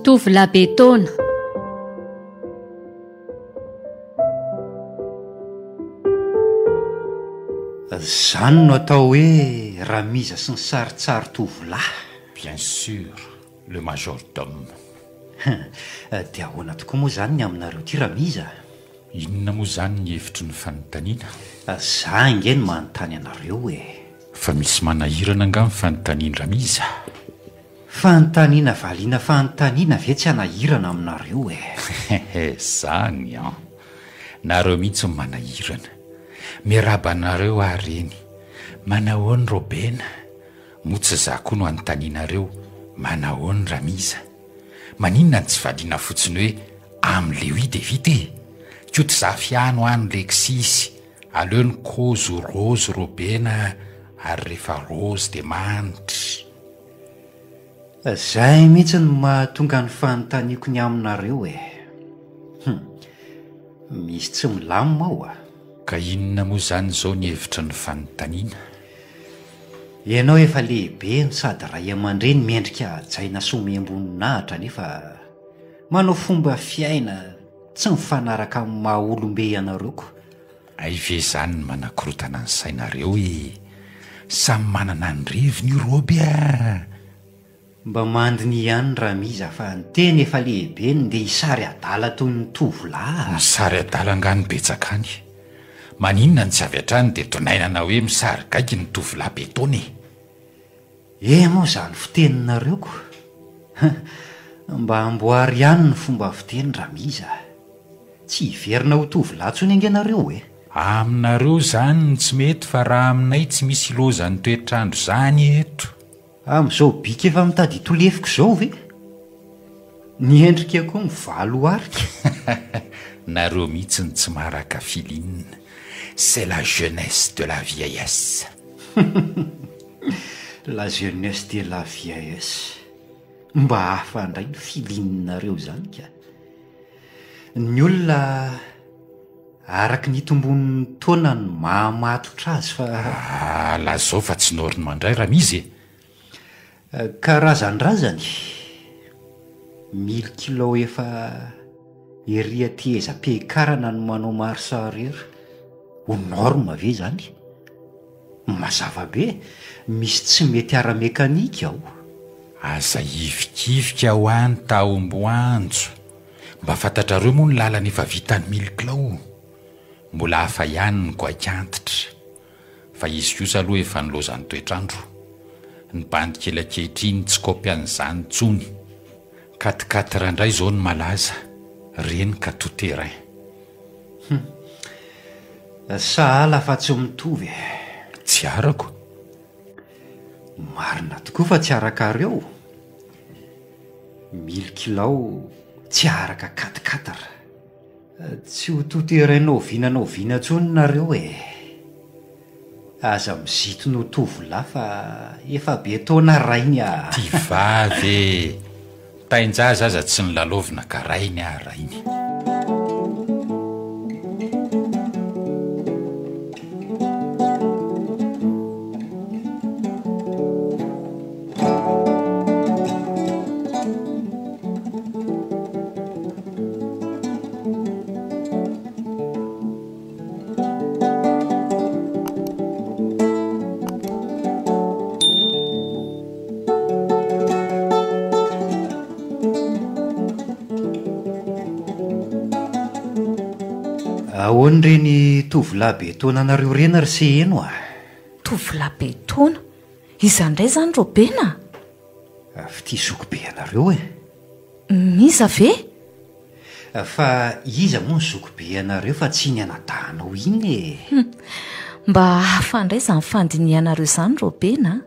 Tovolahy be taona. Zany no atao hoe Ramiza sy ny saritsary tovolahy. Bien sûr, le majordome. Dia ahoana tokoa moa zany ny aminareo ty Ramiza? Inona moa zany ny hevitry ny fanontaniana? Za nge ny manontany anareo e. Fa misy manahirana nga ny fanontaniana Ramiza. Fanontaniana valiana fanontaniana ve tsy anahirana aminareo e? Zany an, nareo mihitsy ny manahirana. Miarabanareo areny, manahoany Robena, motsy za koa no anontanianareo, manahoany Ramiza. Maninona ny tsy valiana fotsiny hoe am'le hui de vite. Koto za fiano any Lexisy, aleo ny kozo rose Robena, ary rehefa rose de manitra. Zay mihitsy ny mahatonga ny fanontaniako ny aminareo e. Misy tsy milamina ao a. Ka inona moa zany zao ny hevitra ny fanontaniana? Ianao efa lehibe no sady ray aman-dreny miendrika jaina some amboninahitra nefa manao fomba fiaina tsy mifanaraka amin'ny maha olombe ianareoko. Aive zany ny manakorotana ny sainareo hoe samy manana ny reviny io roby a. Mba mandiny ihany Ramiza fa ny teny efa lehibe ny nde hisary adala toy ny tovolahy. Misary adala nga ny betsaka any. Maninona ny tsy avy hatrany dia tonainana hoe misary gaiky ny tovolahy be taona e. Moa zany fiteninareko. Mba amboary ihany ny fomba fiteny Ramiza. Tsy hiverina ho tovolahy tsony angenareo e. Aminareo zany ny tsy mety fa raha aminay tsy misy ilozany toetrandro zany eto. Am'izao bika efa mitady hitolefiko zao ve? Ny endrika koa mivalo arika. Nareo mihitsy ny tsy maraka filinina. C'est la jeunesse de la vieillesse. La jeunesse de la vieillesse. Mba hafa indray ny filininareo zany ka. Ny olona araka ny tombon'ny taona ny mahamatotra azy fa... lazao fa tsy noriny mandray Ramiza e. Karazan-drazany 1000 kilo efa ery atezam-piakarana no manao maro sarera. Ho norme ve zany? Mazava be, misy tsy mety ara-mekanika ao. Aza ivikivika ho any taomboanjo. Mba fantatrareo moa ny lalana efa vita ny 1000 kilo. Mbola hafa ihany ny goakantitra. Fa izy kosa aloha efa nilozan'ny toetrandro. Ny bandy kely ankehitriny tsy kopy-an'izany tsony. 4x4 indray zao ny malaza. Reny ka tout terrain. Sahala fa tsy mitovy. Tsy arako. Marina tokoa fa tsy arakareo. 1000 kilo tsy araka 4x4. Tsy ho tout terrain novinanao vina tsony nareo e. Aza mizito no tovolahy fa efa be taona rainy a. Ty vavy. Tainjaza aza tsy nilalovina ka rainy a rainy. Ahoana reny tovolahy be taona nareo rena ry se eno a? Tovolahy be taona? Izandray zany Robena? Fity zoko be anareo e. Miza ve? Fa iza moa ny zoko be anareo fa tsy ny anadahanao iny e. Mba hafa indray zany fandinianareo zany Robena.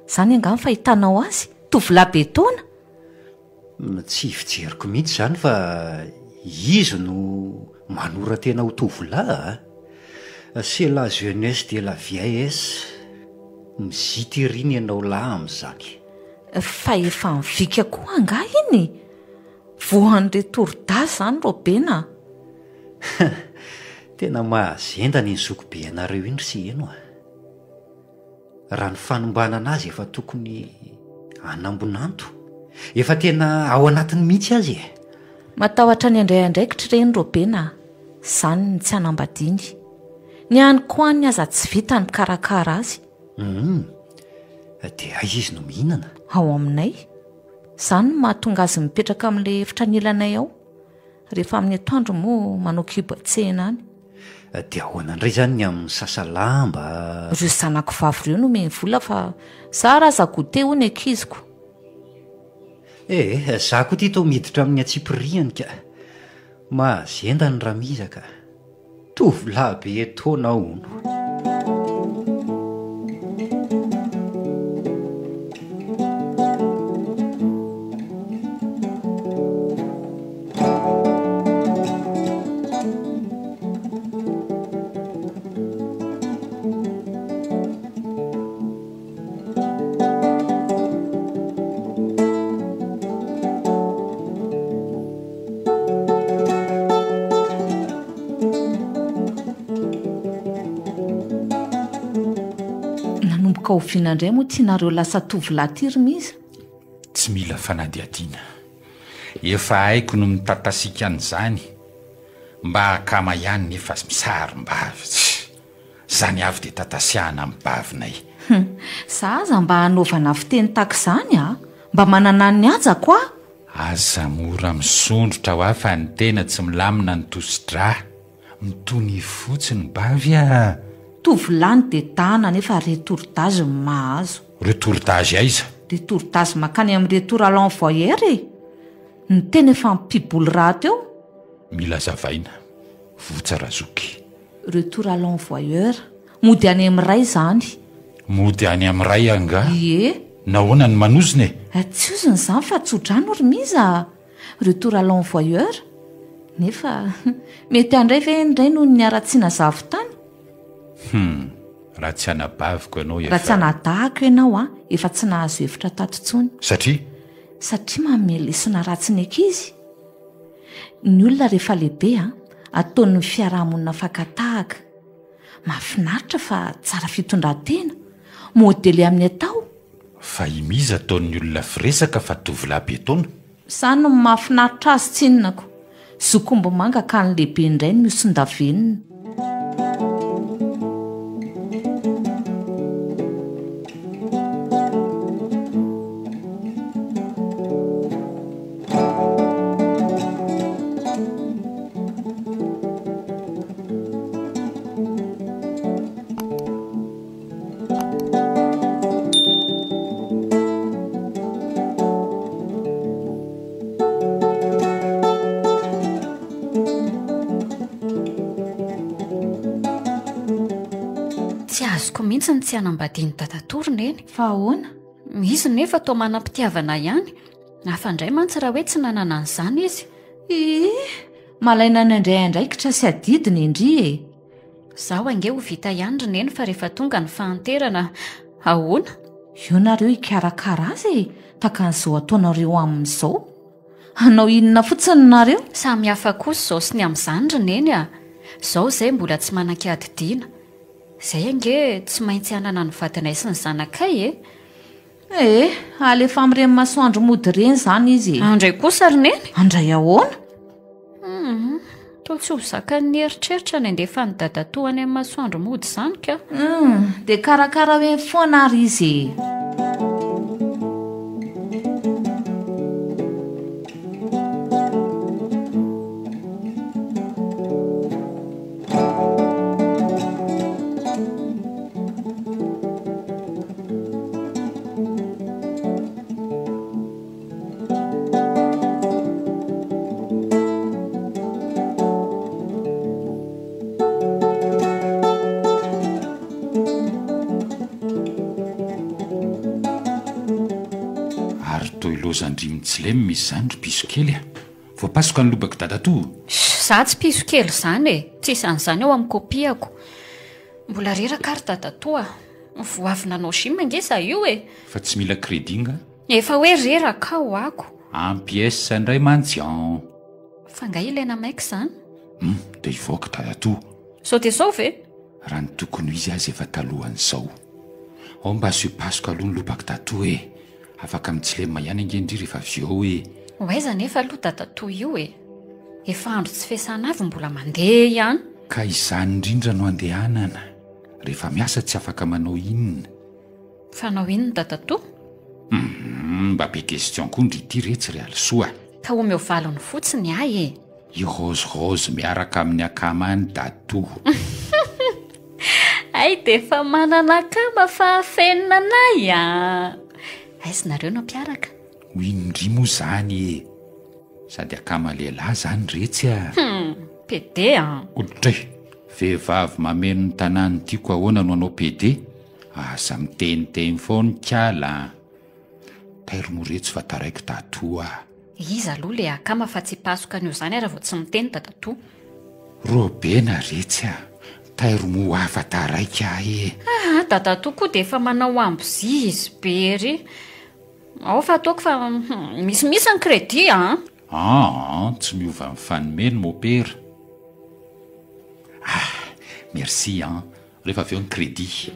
Zany anga ny fahitanao azy, tovolahy be taona? Tsy fijeriko mihitsy zany fa izy no manorantena ho tovolahy. C'est la jeunesse de la vieillesse. Mizity riny ianao lahy amin'izany. Fa efa mivika koa anga iny. Voan'ny retour d'âge zany Robena. Tena mahazendany ny zokobe ianareo indry sy eno raha ny fanombanana azy efa tokony anambonanto efa tena ao anatin'ny mihitsy azy matahotra ny andrayandraikitra reny Robena izany ny tsy anambadiny ny any koa ny aza tsy vita ny karakara azy dia ay izy no mihinana ao aminay izany no mahatonga azy mipetraka amin'ilay efitra nilanay ao rehefa amin'ny atoandro moa manao kibo-tsena any dia ahoanandray zany ny amin'ny sasalamba ry zanako vavy ireo no meny vola fa za raha zagote ho ny ankiziko za koa ty tao miditra amin'ny atsipiriany ka mahazendany ramizaka tovolahy be taona ono ka ovinandray moa tianareo lasa tovolahy tirimiza tsy mila fanadiadiana efa haiko no mitatasiaka an'izany mba hakama ihany nefa misarim-bavy zany avy dia tatasiahana amin'ny bavinay zaza mba hanaovana fiteny taka izany mba manana ny ajako aza mora misondrotra ho afa ny tena tsy milamina ny tosidra mitony fotsiny bavy tovolahy dia tana nefa retourdazy mahazo retourdazy aiza retourdazy makany amin'ny retour à l'envoyeur ny tena efa mipiboly raha teo mila zavaina votsarazoky retour à l'envoyeur mody any amin'ray izany mody any amin'ray anga nahoana ny manozony tsy oziny izany fa tsodrano rimiza retour à l'envoyeur nefa mety andray ve ndray noho ny aratsiana zavotany raha tsy anabaviko ianao raha tsy anadahako ianao efa tsy nahazo hevitra tatontsony satria manome lesona ratsy ny ankizy ny olona rehefa lehibe ataony ny fiarahamonina fakatahaka mahafinaritra fa tsara fitondran-tena modely amin'ny atao fa imiza ataon'ny olona firesaka fa tovolahy be taona izany no mahafinaritra azy tsinonako zokombo manga ka ny lehibe indray no misondavenina mihitsy tsy anambadiany dadatorina eny fa ahoana izy nefa tao manam-pitiavana ihany afandray mantsy raha hoe tsy nanana an'izany izy malaina ny andray andraikitra sy adidiny indri zaho ange ho vita ihany rineny fa rehefa tonga ny fahanterana ahoana io nareo hikarakara azy taka an'izao ataonareo amin'izao anao inona fotsiny nareo samy hafa kosa izao sy ny amin'izany rineny izao izay mbola tsy manan-kiadidiana izay ange tsy maintsy anana ny vadinay sy ny zanakay alefa amin'ireny masoandro mody ireny izany izy andray kosa rineny andray ahoana toa tsy ho zakany eritreritra ny andefa ny dadatoany amin'ny masoandro mody izany ka dia karakara hoe foana ary izy zandrimitsylay misy zany ry piso kely voapasoka ny lobaka dadato za tsy piso kely izany tsisy an'izany ao amin'ny kopiako mbola reraka ary dadatoa voavinanao simangeza io fa tsy mila crédinga efa hoe reraka ao ako ampiesa indray mantsian fa nga ilaina maika izany dia ivoaka tadato. sao dia sao ve? Raha ny tokony izy azy efa talohan'izao. Ao mba asepasoka aloha ny lobaka tato hoe afaka mitsilema ihany angendry rehefa avy eo hoe hoaiza nefa aloha tatato io efa andro tsy fiasana avy mbola mandeha ihany. ka izany indrindra no andehanana. Rehefa miasa tsy afaka manao inona. Fanao inona tatato? Mba be question koa ndry ity retsy ry alisoa. Ka ome ho valony fotsiny ahy I rose miaraka amin'ny akamany dato. ay dia efa manana akama fa fenina anay aizinareo no mpiaraka. Ho indry moa zany sady akama lehilahy zany retsy PD Otre, vehivavy mameno ny tanàny tiako ahoana no anao PD? Asa miteniteny foana kiala. Tairo moretso fa taraiky dato iza aloha le akama fa tsy pasoka an'io zany raha vao tsy miteny tatato. Robena retsy tairo mo hafa taraiky tatato koa dia efa manao ambozy izy be ry. Ao fa ataoko fa misy ny crédit tsy miova amin'ny fanomeno mopera. Merci rehefa avy eo ny crédit.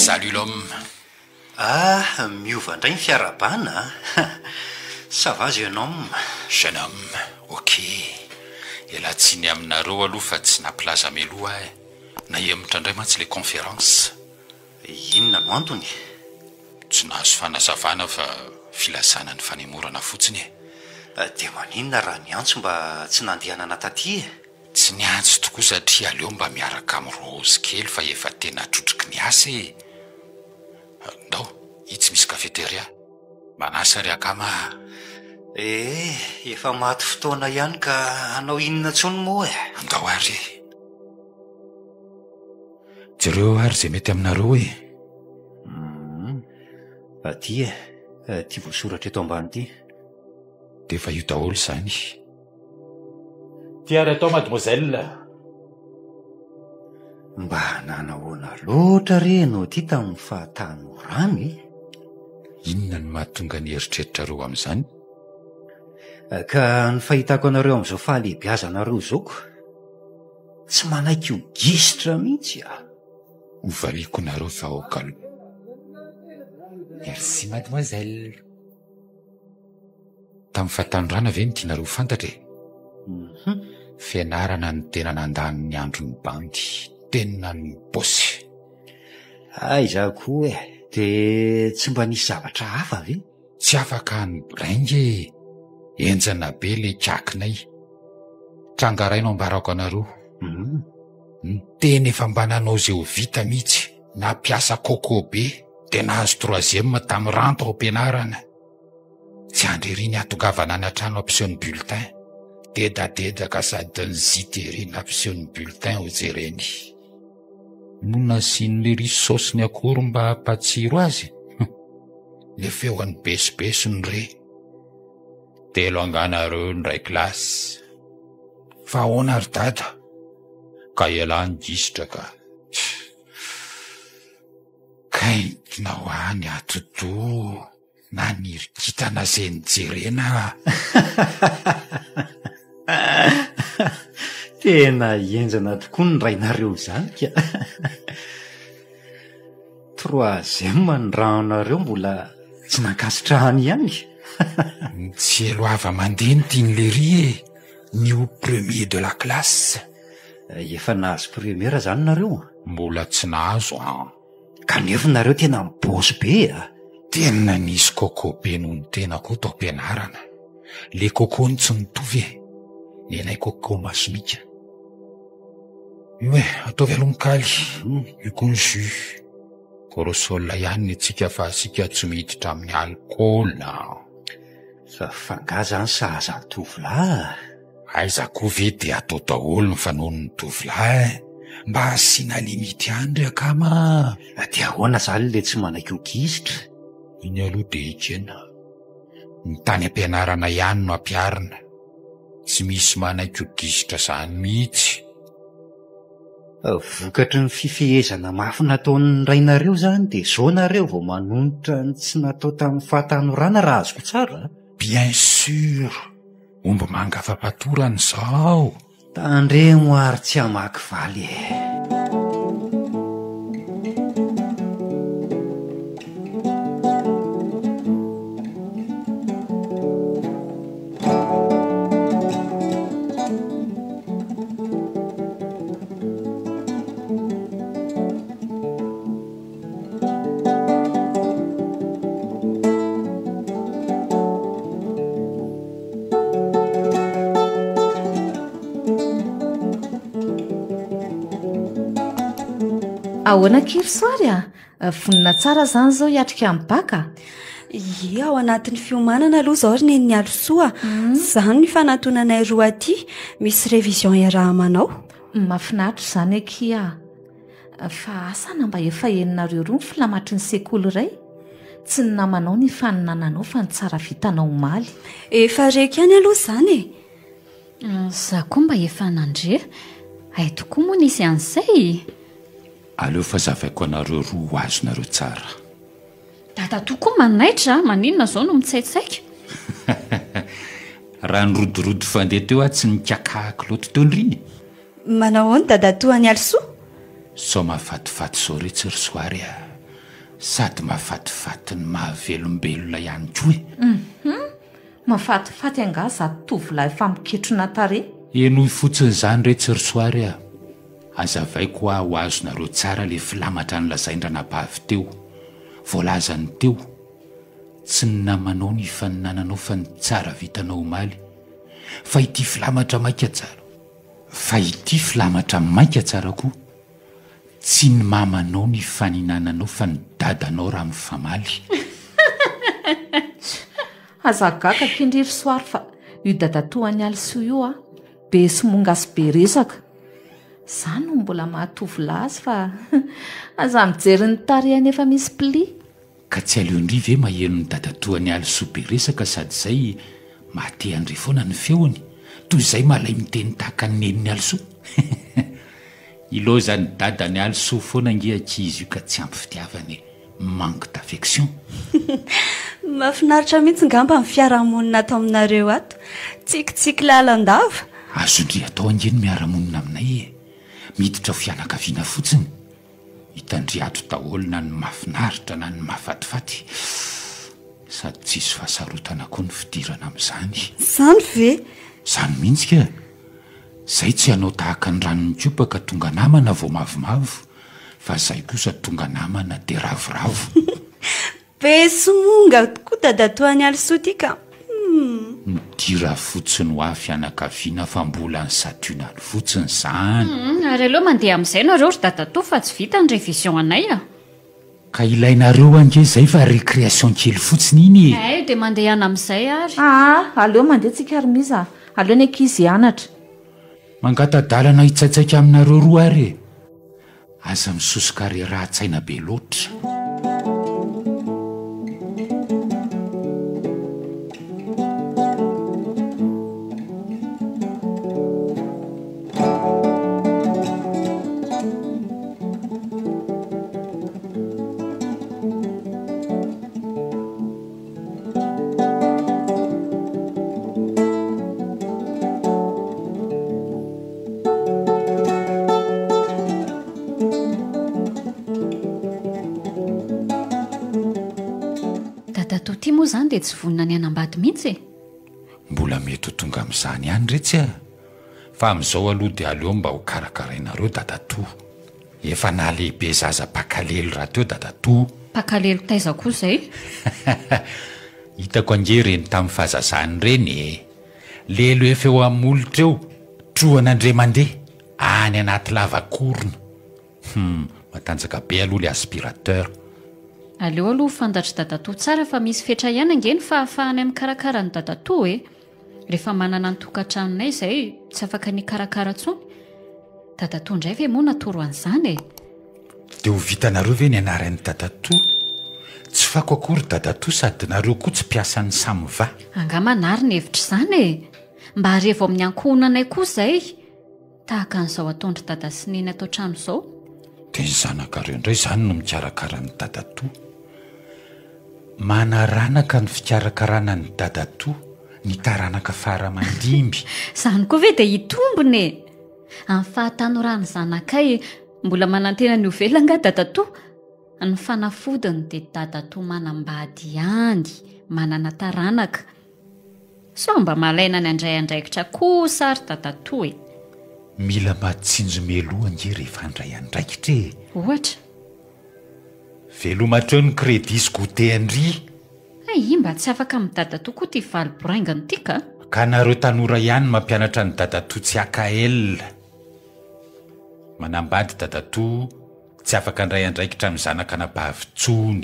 Salut l'homme. Miova indray ny fiarabana. Ça va jeune homme? Jeune homme, ok. Ela tsy ny aminareo aloha fa tsy naplaza meloa na hemotra indray mantsy le conférence. Inona no antony? Tsy nahazo fanazavana fa filasana ny fanemorana fotsiny dia maninona raha ny antso mba tsy nandehanana taty? Tsy ny antso tokoa satria aleo mba miaraka amin'ny rose kely fa efa tena trotriky ny asa ndao itsy misy cafétéria manasa ry akama. Efa maty fotoana ihany ka anao inona tsony moa ndao ary jereo ary zay mety aminareo ty voasoratra eto ambany ty dia efa io daholo zany. Tiary atao mademoiselle. Mba nanahoana loatra reno ty tamin'ny fahatanorany. Inona ny mahatonga ny eritreritrareo amin'izany? Ka ny fahitako anareo amin'izao fahalehibiazanareo zaoko tsy manaiky ho gisitra mihitsy Hovaliako nareo fa au calme. Merci mademoiselle. Tamin'ny fahatanorana ve ny tianareo fantatra fianarana ny tena nandany ny andro ny bandy tena ny bosy. Izaho koa dia tsy mba nisy zavatra hafa ve? Tsy afaka ny braingy enjana be le kakinay trangaraino ambarako anareo. Ny teny efa mba nanao zay ho vita mihitsy na piasa koko be dia nahazo troisième tamin'ny ranto ao ampianarana. Tsy andreriny atongavana ny atrano ampiseho ny bulletin dedadedaka sady ny zitery nampiseho ny bulletin ho jereny. Monina siny le ry saosy ny akory mba hampatsiro azy le feoany besibesiny re telo anganareo ndray klasy fa ahoana ry dada ka ialany gisitra ka kaintina ho any atoto na nirikitana zay nijerena. Tena enjana tokoa ny rainareo zany ka. Troisième ny ranonareo mbola tsy nankasitrahany ihany. Tsy elo ava mandeha ny tiany lery ny ho premier de la classe. Efa nahazo première zany nareo? Mbola tsy nahazo kanefa nareo tena mibosy be Tena nisy koko be noho ny tena koa tao ampianarana. Le koko ny tsy mitovy ny anay koko masomika. Io ataovy aloha mikaly io koa ny jus korosola ihany ny tsika fa asika tsy miditra amin'ny alcool. Fa fanga zany sahaza tovolahy. aiza koa ve de atao daholo ny fanonony tovolahy mba asiana limity andry akama. Dia ahoana zany le tsy manakokizitra? Iny aloha de ikena ny tany ampianarana ihany no ampiarina, tsy misy manakokizitra zany mihitsy. Vokatry ny fifehezana mafy nataon'ny rainareo zany de zao nareo vao manonotra ny tsy natao tamin'ny fahatanorana raha azoko tsara. Bien sûr, omby mangafapatorany zao. Tandremo ary tsy hamaky valy. Ahoana kiry soary vonina tsara zany zao hiatrika amin'ny baka? Ie, ao anatin'ny fiomanana aloha zao ry neny Alosoa. Zany ny fanantonanay roa aty, misy révision iarahamanao. Mahafinaritra zany akia. Fa asana mba efa heninareo roa ny filamatry ny sekoly iray. Tsy ny namanao ny faninananao fa ny tsara vitanao maly. Efa reka ihany aloha zany Za koa mba efa nandre. Ay tokoa moa nisy an'izay. Aleo fa zavaiko anareo roa ho azonareo tsara. Dada tokoa manaitra, maninona zao no mitsaitsaika. Raha ny rodorodo fandeha teo tsy nikakahako loatra teo niriny. Manao ahoana dada toa ny Alisoa? Sao mahafatifaty zao rehetra ry soary sady mahafatifaty ny mahavelombelona ihany koa. Mahafatifaty anga zato tovolahy efa miketrona tare. Enoy fotsiny zany rehetra ry soary azavaiko ho azonareo tsara le filamatra ny lazaindranabavy teo. Voalazany teo tsy ny namanao ny faninananao fa ny tsara vitanao maly. Fa ity filamatra maika tsara. Fa ity filamatra maika tsara koa tsy ny mamanao ny faninananao fa ny dadanao raha mifamaly. Azagaka kindriry soary fa io dadatoany Alisoa io be simongasy be resaka. Zany no mbola mahatovolahy azy fa aza mijery ny tarehany efa misy pli. Ka tsy aleondry ve maheno ny dadatoany Alisoa be resaka sady zay mahate andre foana ny feony toy izay malay miteny tahaka ny neniny Alisoa. Iloza ny dadany Alisoa foana nge ankizy io ka tsy ampy fitiavany, manque d'affection. Mahafinaritra mihitsy ngamba ny fiarahamonina ato aminareo ato. Tsikitsiky lalandava. Azondry atao angeny miaramonina aminay miditra ho fianakaviana fotsiny. Hitandry ato daholo na ny mahafinaritra na ny mahafatifaty. Sady tsisy fahasarotana koa ny fidirana amin'izany. Zany ve? Zany mihitsy ka. Zay tsy hanao tahaka ny ranony kopaka tonga namana vao mavomavo, fa zay kosa tonga namana de ravoravo. Be somonga tokoa dadatoany Alisoa ty ka. Midira fotsiny ho avy fianakaviana fa mbola ny satunany fotsiny zany. Ary aloha mandeha amin'izay nareo ry dadatoa fa tsy vita ny révision anay Ka ilainareo ange zay fa récréation kely fotsiny iny. Ay de mandeha ana amin'izay ary. Aleo mandeha tsika ary miza. Aleo ny ankizy hianatra. Mangata-dalana hitsaitsaika aminareo roa ary. Aza misosoka raha-tsaina be loatra. Zany dia tsy vonina ny anambady mihitsy Mbola mety ho tonga amin'izany ihany retsy fa amin'izao aloha dia aleo mba ho karakarainareo dadatoa. Efa nahalehibe zaza pakalelo raha teo dadatoa. Pakalelo taiza koa izay? Hitako ange reny tamin'ny fahazazany reny lelo efa eo amin'ny molotra eo trohan'andre mandeha any anaty lavakorona. Matanjaka be aloha le aspirateur. Aleo aloha fantatra dadatoa tsara fa misy fetra ihany angeny fa ahafahany amin'ny karakara ny dadatoa rehefa manana nytokantranonay izay tsy afaka nikarakara ntsony dadatoa indray ve moa natoro an'izany e dia ho vitanareo ve ny anaran'ny dadatoa tsy fako akory dadatoa sady nareo koa tsy mpiasan'ny samyva angamanary ny hevitra izany e mba harevo amin'ny ankohonanay koa izay tahaka an'izao ataondry dada sy neny atao trano izao dia ny zanakareo indray izany no mikarakara ny dadatoa manaranaka ny fikarakarana ny dadatoa ny taranaka faramandimby izany koa ve dia hitombony e amin'ny fahatanorany zanakay mbola manantena ny ovelanga dadatoa ny fanafodiny dia dadatoa manambady ihany manana taranaka so mba malaina ny andray andraikitra kosa ary dadatoa e mila matsinjo meloha nge rehefa andray andraikitra e ohatra velomatreo ny crédit goûté andry ai mba tsy afaka amin'ny dadatoa koa ty valiboraingany tika ka nareo tanora ihany mampianatra ny dadatoa tsy akael manambady dadatoa tsy afaka andray andraikitra amin'ny zanaka nabavitsony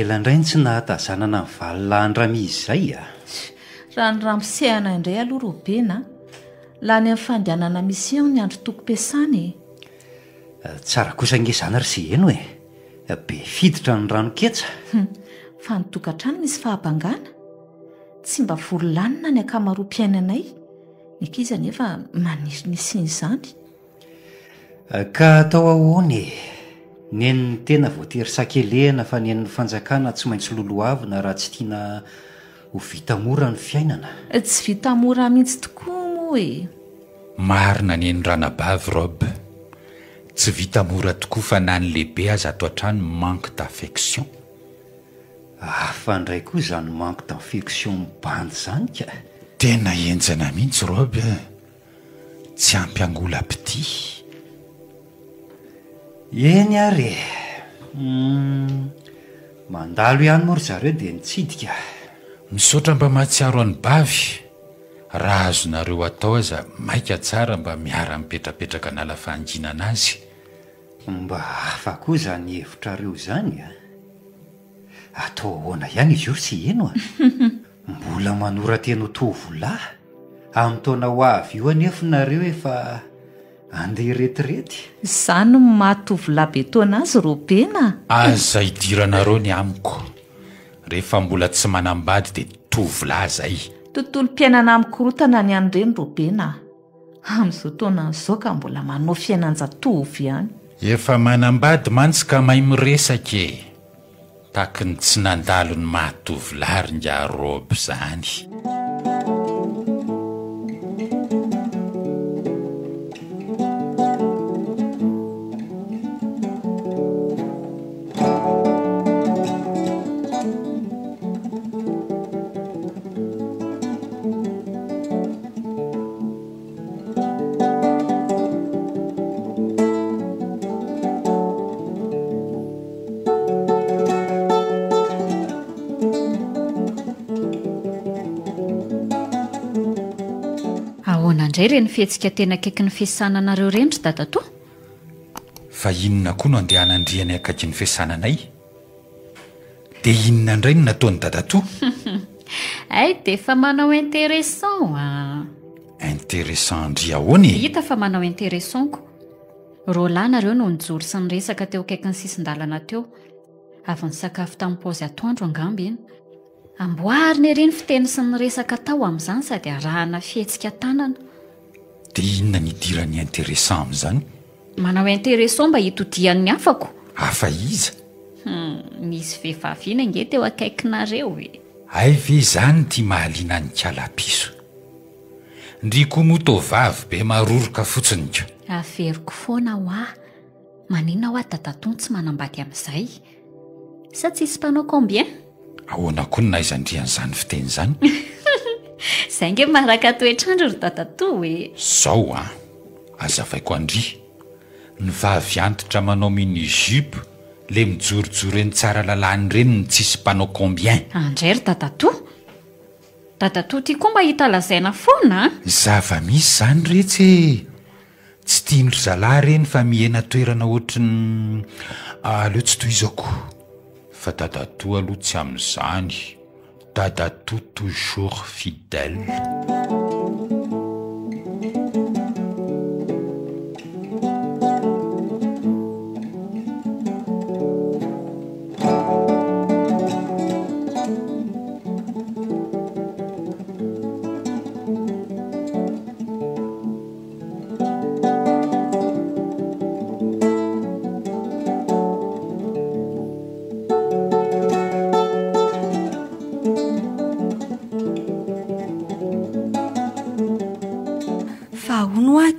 ela indray ny tsy nahatazanana ny valilahn-dramizy izay a raha ny ramosehana indray aloha robena laha ny amin'ny fandehanana mission ny andro toko-piasany tsara kosa nge zany ry ze eno e be fiditra ny ranoketsa fa nytokantrano misy fahabangana tsy mba vololanina ny akamaroam-piainanay ny kiza nefa maniry ny siny izany ka atao ahoany nen'ny tena voatery sakelehana fa nen'ny fanjakana tsy maintsy loloavina raha tsy tiana ho vita mora ny fiainana tsy vita mora mihitsy tokoa moa e marina neny ranabavy rob tsy vita mora tokoa fa na ny lehibe aza ato an-trano manque d'affection afandray koa izany manque d'affection mibandy izany ka tena enjana mihitsy rob tsy ampiangolam-pity eny ary mandalo ihany moa ry zareo dia nitsidika misaotra mba mahatsiaro any bavy raha azonareo atao aza maika tsara mba miara mipetrapetraka nala fahanginana azy mba hafa koa zany hevitrareo izany atao ahoana ihany izy io sy eno mbola manorantena ho tovolahy amin'ny taona ho avy io anefa nareo efa andeha retirety izany no mahatovolahy be taona azy robena aza idiranareo ny amiko rehefa mbola tsy manambady dia tovolahy zay tontolo-piainana amikorotana ny an'ireny robena amin'izao taona izao ka mbola manao fiainan-jatovy ihany efa manambady mantsy ka mahay miresaka e taky ny tsy nandalo ny mahatovolahy ry nga roby zany ndray reny fihetsika tena akaiky ny fiasananareo rendry dadatoa fa inona koa no andeha hanandriany akaiky ny fiasananay dia inona indray no nataony dadatoa ay dia efa manao intéressant intéressant ndry ahoany hita fa manao intéressantko ro lahy nareo no nijory sy ny resaka teo akaiky ny sisin-dalana teo avy ny sakafo tamin'ny paozy atoandro angamby eny amboariny ireny fiteny sy ny resaka tao amin'izany sady arahana fihetsika tanana dia inona nidirany intéressant amin'izany manao intéressant mba hitodian'ny afako hafa iza misy vehivavy ina nge teo akaikinareo e ay ve izany tia mahaliana ny kala-piso ndry koa moa tovavy be maroroka fotsiny ka averiko foana ho Manina ho ahy dadatony tsy manambady amin'izay sa tsisy mpanao combien? ahoana koa ny naizandrian'izany fiteny zany izay nge maraka toetrandro ry tatato hoe zao azavaiko andry ny vaviantitra manao mini jupe le mijorojoro eny tsara lalàny reny ny tsisy mpanao combien andray ry tatato tia koa mba hita lazaina foana zava-misy zany retsy tsy tianry zalahy reny fa mihena toerana ohatrany aleo tsy toizako fa tatato aloha tsy amin'izany tatato toujours fidèle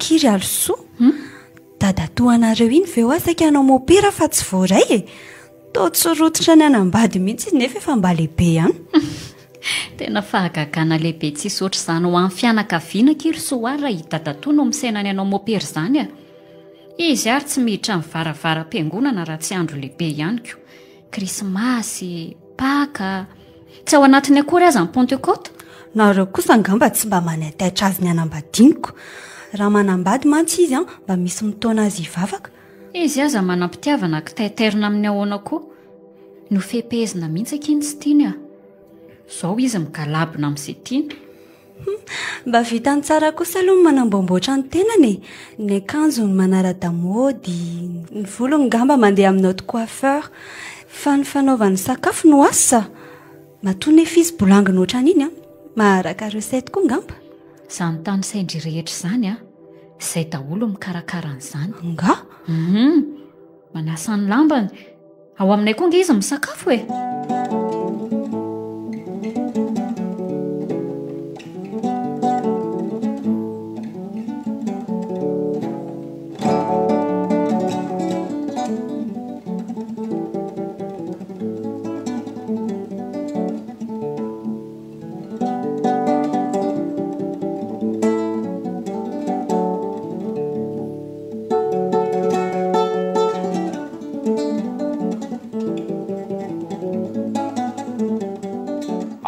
kiry alosoa dadatoanareo iny ve ho asaka anao mopera fa tsy voaray to tsorototra ny anambady mihitsy nefa efa mba lehibe ihany tena fahagagana lehibe tsisy oatra izany ho amin'ny fianakaviana kiry soa raha hitadato no misainany anao mopera izany izy ary tsy miditra ny varavara-piangonana raha tsy andro lehibe ihany ko krismasy paka tsy ao anatiny akory aza ny pentecote nareo kosa angamba tsy mba manataitra azy ny anambadiniko raha manambady mantsy izy mba misy mitaona azy hivavaka izy aza manampitiavana kitaiterina amin'ny ahoana koa no fepezina mihitsy akiny tsy tiany zao izy migalabina amin'izay tiany mba vitany tsara kosa aloha manambomboatra ny tenany ny akanjo ny manara-damody ny volo ngamba mandeha amin'ny haute coiffeur fa ny fanaovany sakafo no asa matoa nefa izy bolangina ohatrany iny maharaka recette koa ngamba izany tany saindry rehetra izany izay daholo mikarakara an'izany nga manasa ny lambany ao aminay koa nge izy misakafo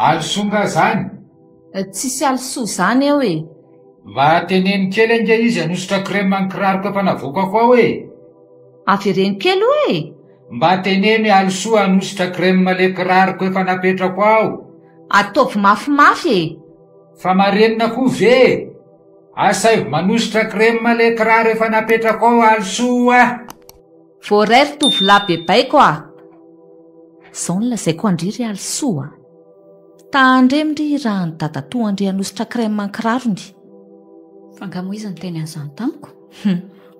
alosonga zany tsisy alosoa zany eo mba teneny kely ange izy anosotra crème ankiraroko efa navokako ao avereny kely mba teneny alosoa anosotra crème le kiraroko efa napetrako ao ataovy mafimafy fa marenina koa ve asaivo manosotra crème le kiraro efa napetrako ao alosoa voarairy tovolahy bebaiko zao ny lazaiko andriry alosoa tandremindry raha ny dadatoa andry anositra crème ankirarony fangamo izy ny teny an'izany tamiko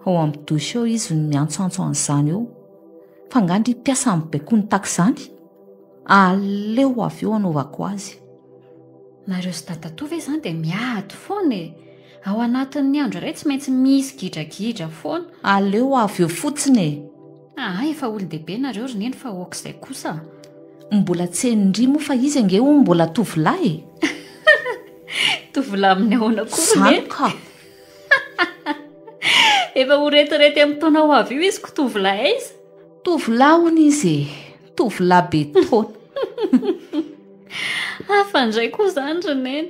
ao amin'ny dosy eo izy ny miantsoantso an'izany eo fa ngandry mpiasa amin'ny baiko ny taka izany aleo avy eo anaovako azy nareo sy dadatoa ve izany dia miady foana ao anatin'ny andro iray tsy maintsy misy gidragidra foana aleo avy eo fotsiny efa olon-dehibe nareo ry neny fa ok'izay kosa mbola tsenindry moa fa izy ange ho mbola tovolahy tovolahy amin'ny ahoana kory ka efa horetirety amin'ny taona ho avy io izy ko tovolahy izy tovolahy hony izy tovolahy be taona afandray koa izany ry neny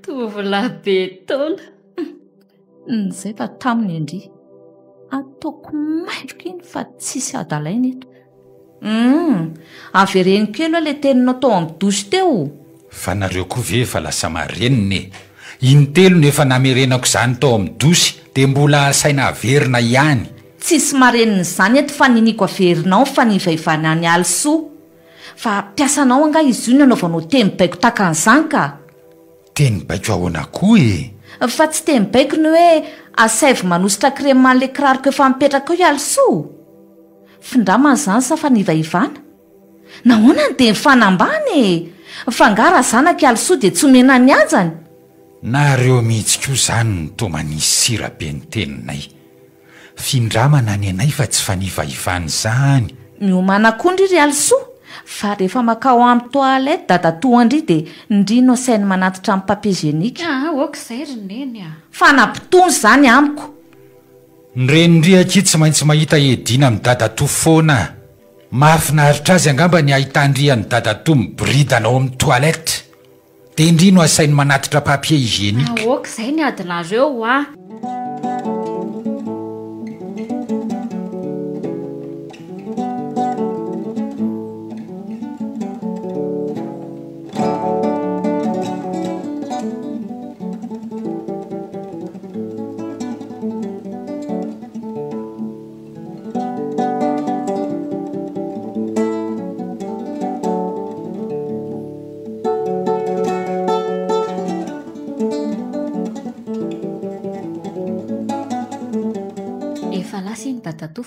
tovolahy be taona zay fa taminy andry ataoko maindroka iny fa tsisy adalaina eto avereny kely hoe le teninao tao amin'ny dosy teo fa nareo koa ve efa lasa mareniny iny telo nefa namerenako izany tao amin'ny dosy dia mbola saina averina ihany tsisy mareniny izany eto fa niniko averinao fa nivaivany any alosoa fa mpiasanao anga izy io ny anaovanao teny baiko taka an'izany ka teny baiko ahoana koa fa tsy teny baiko ny hoe asaivo manositra crème le kiraroko efa mipetraka eo alosoa findramana izany sa fa nivaivana nahoana ny dia mifanambany fa ngara zanaka alosoa dia tsy omena ny anjany nareo mihitsy koa izany ny to manisy sira be ny teninay findramana ny anay fa tsy fa nivaivana izany miomana koa ndry ry alosoa fa rehefa makao amin'ny toalette dadatoa andry dia ndrino sainy manatitra amin'ny papier génique. Okizay roneny a. Fa nampitony izany amiko. Nrenindriaky tsy maintsy mahita edina amin'ny dadatoa foana. Mahafinaritra azy angamba ny ahitandriany dadatoa mibridanao amin'ny toalette. Dia indrino asainy manatitra papier hygiénique. Okizay ny adinareo a.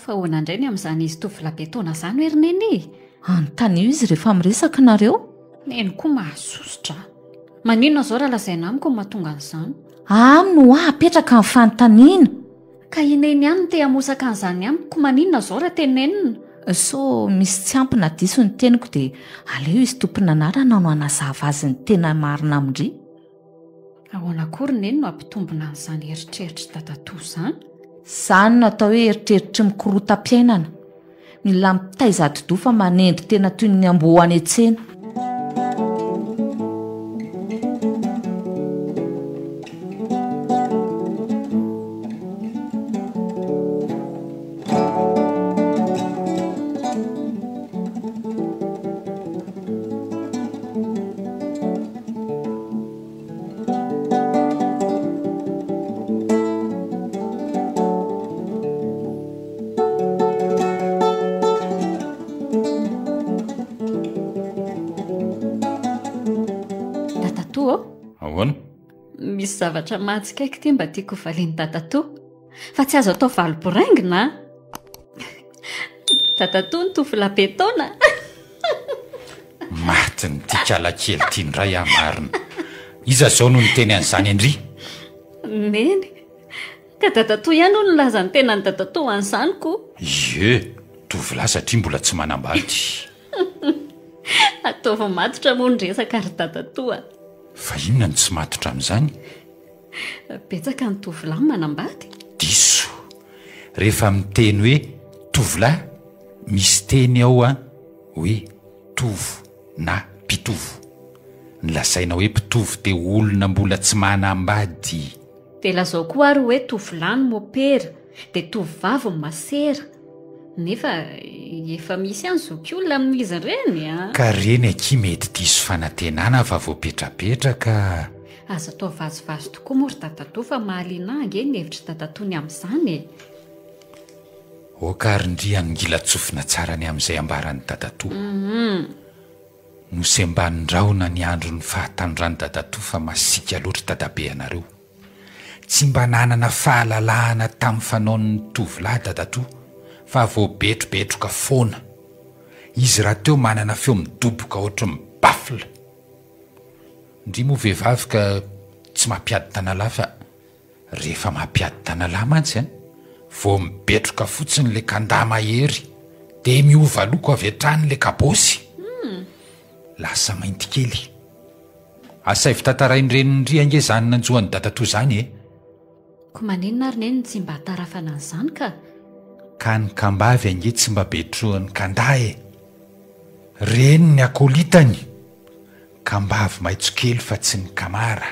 Fa hoanandray ny amin'izany izy tovolampetona izany hoe roneny. Anontany io izy rehefa miresaka nareo? Neny koa mahasosotra. Maninona izao raha lazaina amiko ny mahatonga an'izany? No apetraka amin'ny fanontaniana. Ka ineny ihany no te hamosaka an'izany amiko, maninona izao raha tenenina? So misy tsy ampina diso ny teniko dia aleo izy tompona anarana no anazava azy ny tena marina amindry. Ahoana koa roneny no ampitombona an'izany eritreritry dadatoa izany? Izany no atao hoe eritreritry mikorotam-piainana. Mila mitaiza atidoha fa manendry tena toy ny amboa any an-tsena. Misy zavatra mahatsikaiky ty mba tiako valiany dadatoa. Fa tsy azo atao valoboraingina. Dadatoa ny tovolampetona. Matiny ty kalakely ty ndray amarina. Iza zao no niteny an'izany andry? Neny. Ka dadatoa ihany no nolaza ny tena ny dadatoa an'izany koa. Tovolahy satria mbola tsy manambady. Ataova matotra moa ny resaka ry dadatoa. Fa inona no tsy matotra amin'izany? Betsaka ny tovolahy manambady. Diso. Rehefa miteny hoe tovolahy, misy teny ao hoe tovo na mpitovo. Nilazaina hoe mpitovo dia olona mbola tsy manambady. Dia lazao koa ary hoe tovolahy ny mopera, dia tovovavy ny masera. Nefa efa misy an'izao olona amin'izy ireny. Ka reny aky mety diso fanantenana fa voapetrapetraka. Aza atao vazovazo tokoa moa ry dadatoa fa mahaliana ange ny hevitry dadatoany amin'izany. Okarindriany ngila tsofina tsara ny amin'izay ambarany dadatoa. Nosembanindraona ny andro ny fahatandrany dadatoa fa masika loatra dadabe anareo. Tsy mba nanana fahalalahana tamin'ny fanaon'ny tovolahy dadatoa. Fa voabetrobetroka foana. Izy raha teo manana feo midoboka ohatry mibafla. Ndry moa vehivavy ka tsy mampiady tanalahy fa rehefa mampiady tanalahy mantsy vao mibetroka fotsiny le kandà mahery dia miova loko avy hatrany le kabosy. Lasa mainty kely. Asay fitantarain'ireny ange zany nanjohan'ny dadatoa zany Ko maninona ary neny tsy mba hatarafana an'izany ka? Ka ny kambavy ange tsy mba betrohan'ny kandà reny ny akolitany. Kambavy maitso kely fa tsy ny kamara.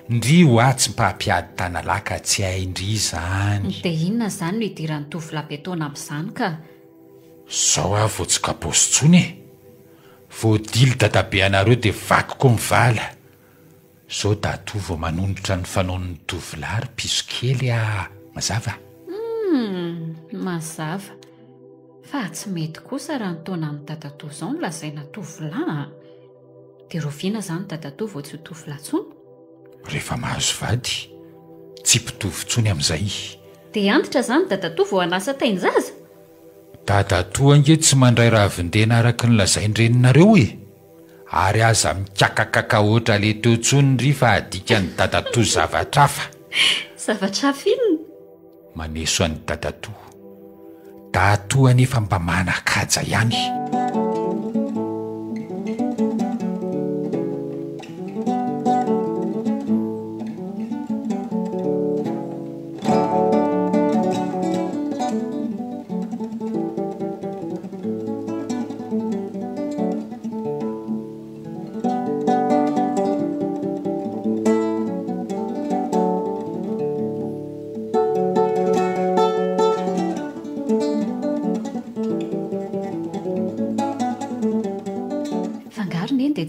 Ndry ho atsy mpampiady tanalahy ka tsy haindry izany. Dia inona izany no hidiran'ny tovolampetona amin'izany ka? Zao vao tsy kabosy tsony voadily dadabe anareo dia vakiko mivala. Zao datoa vao manonotra ny fanaon'ny tovolahy ry piso kely mazava. Mazava. Fa tsy mety kosa raha nitaona amin'ny dadatoa izao no lazaina tovolahy. Dia roviana izany dadatoa vao tsy ho tovolahy tsony? Rehefa mahazo vady, tsy mpitovy tsony amin'izay. Dia antitra izany dadatoa vao hanasa tain-jaza? Dadatoa ange tsy mandray ravindena araka ny lazaindreninareo ary aza mikakakaka oatra le teo tsony ry fa adikany dadatoa zavatra hafa. Zavatra hafa inona? Maneso an'ny dadatoa. Datoa nefa mba manakaja ihany.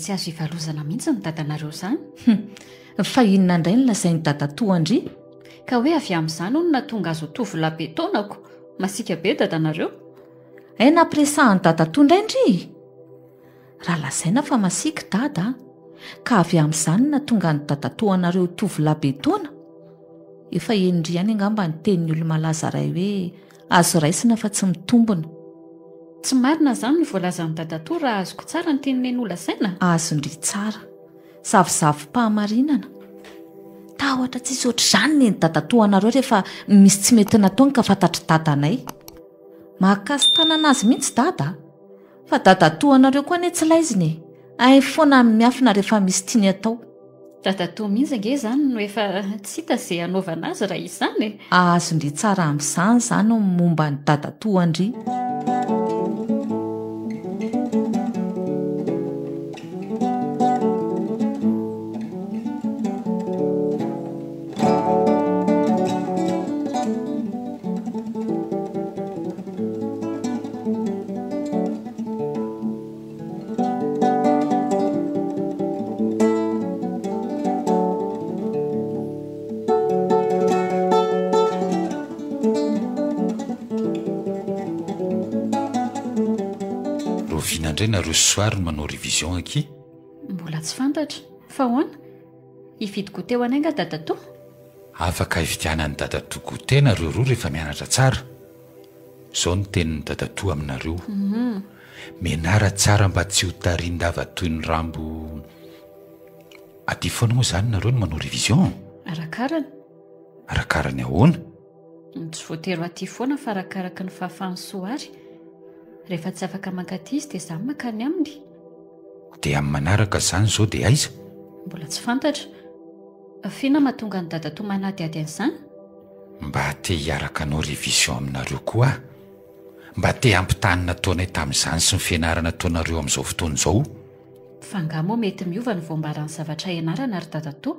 tsy azo ivalozana mihitsy ny dadanareo izany fa inona indray ny lazainy dadatoandry ka hoe avy amin'izany ho na tonga azo tovolahy be taonako masika be dadanareo nampiresahany dadatoa indraindry raha lazaina fa masika dada ka avy amin'izany na tonga ny dadatoanareo tovolahy be taona efa endriany angamba ny tenin'ny olo-malaza ray hoe azo raisina fa tsy mitombona tsy marina izany ny voalazan'ny dadatoa raha azoko tsara ny tenoneny olazaina azondry tsara zavozavo-pahamarinana tahotra tsisy oatra izany ny dadatoanareo rehefa misy tsy mety nataony ka fantatry dadanay mahakasitanana azy mihitsy dada fa dadatoanareo koa ane tsy laiziny ay foana miafina rehefa misy tiany atao dadatoa mihitsy ange izany no efa tsy hita izay anaovana azy raha izany azondry tsara amin'izany izany momba ny dadatoandry indray nareo soary no manao révision aky mbola tsy fantatra fa hoana ividy gote ho anay nga dadatoa afaka ividianany dadatoa gote nareo roa rehefa mianatra tsara izao ny tenin'ny dadatoa aminareo mianara tsara mba tsy ho tarindava toy ny rambo aty foana moa izany nareo no manao révision arakarany ahoana tsy voatero aty foana fa arakaraka ny fahafahany soary rehefa tsy afaka mankaty izy dia izany makany aminy dia amin'ny manaraka izany izao dia aiza mbola tsy fantatra fina mahatonga ny dadatoa manady an'izany mba te hiaraka anao révision aminareo koa mba te hampitanina taonay tamin'izany sy ny fianarana taonareo amin'izao fotoana izao fa nga moa mety miova ny voambarany zavatra ianarana ary dadatoa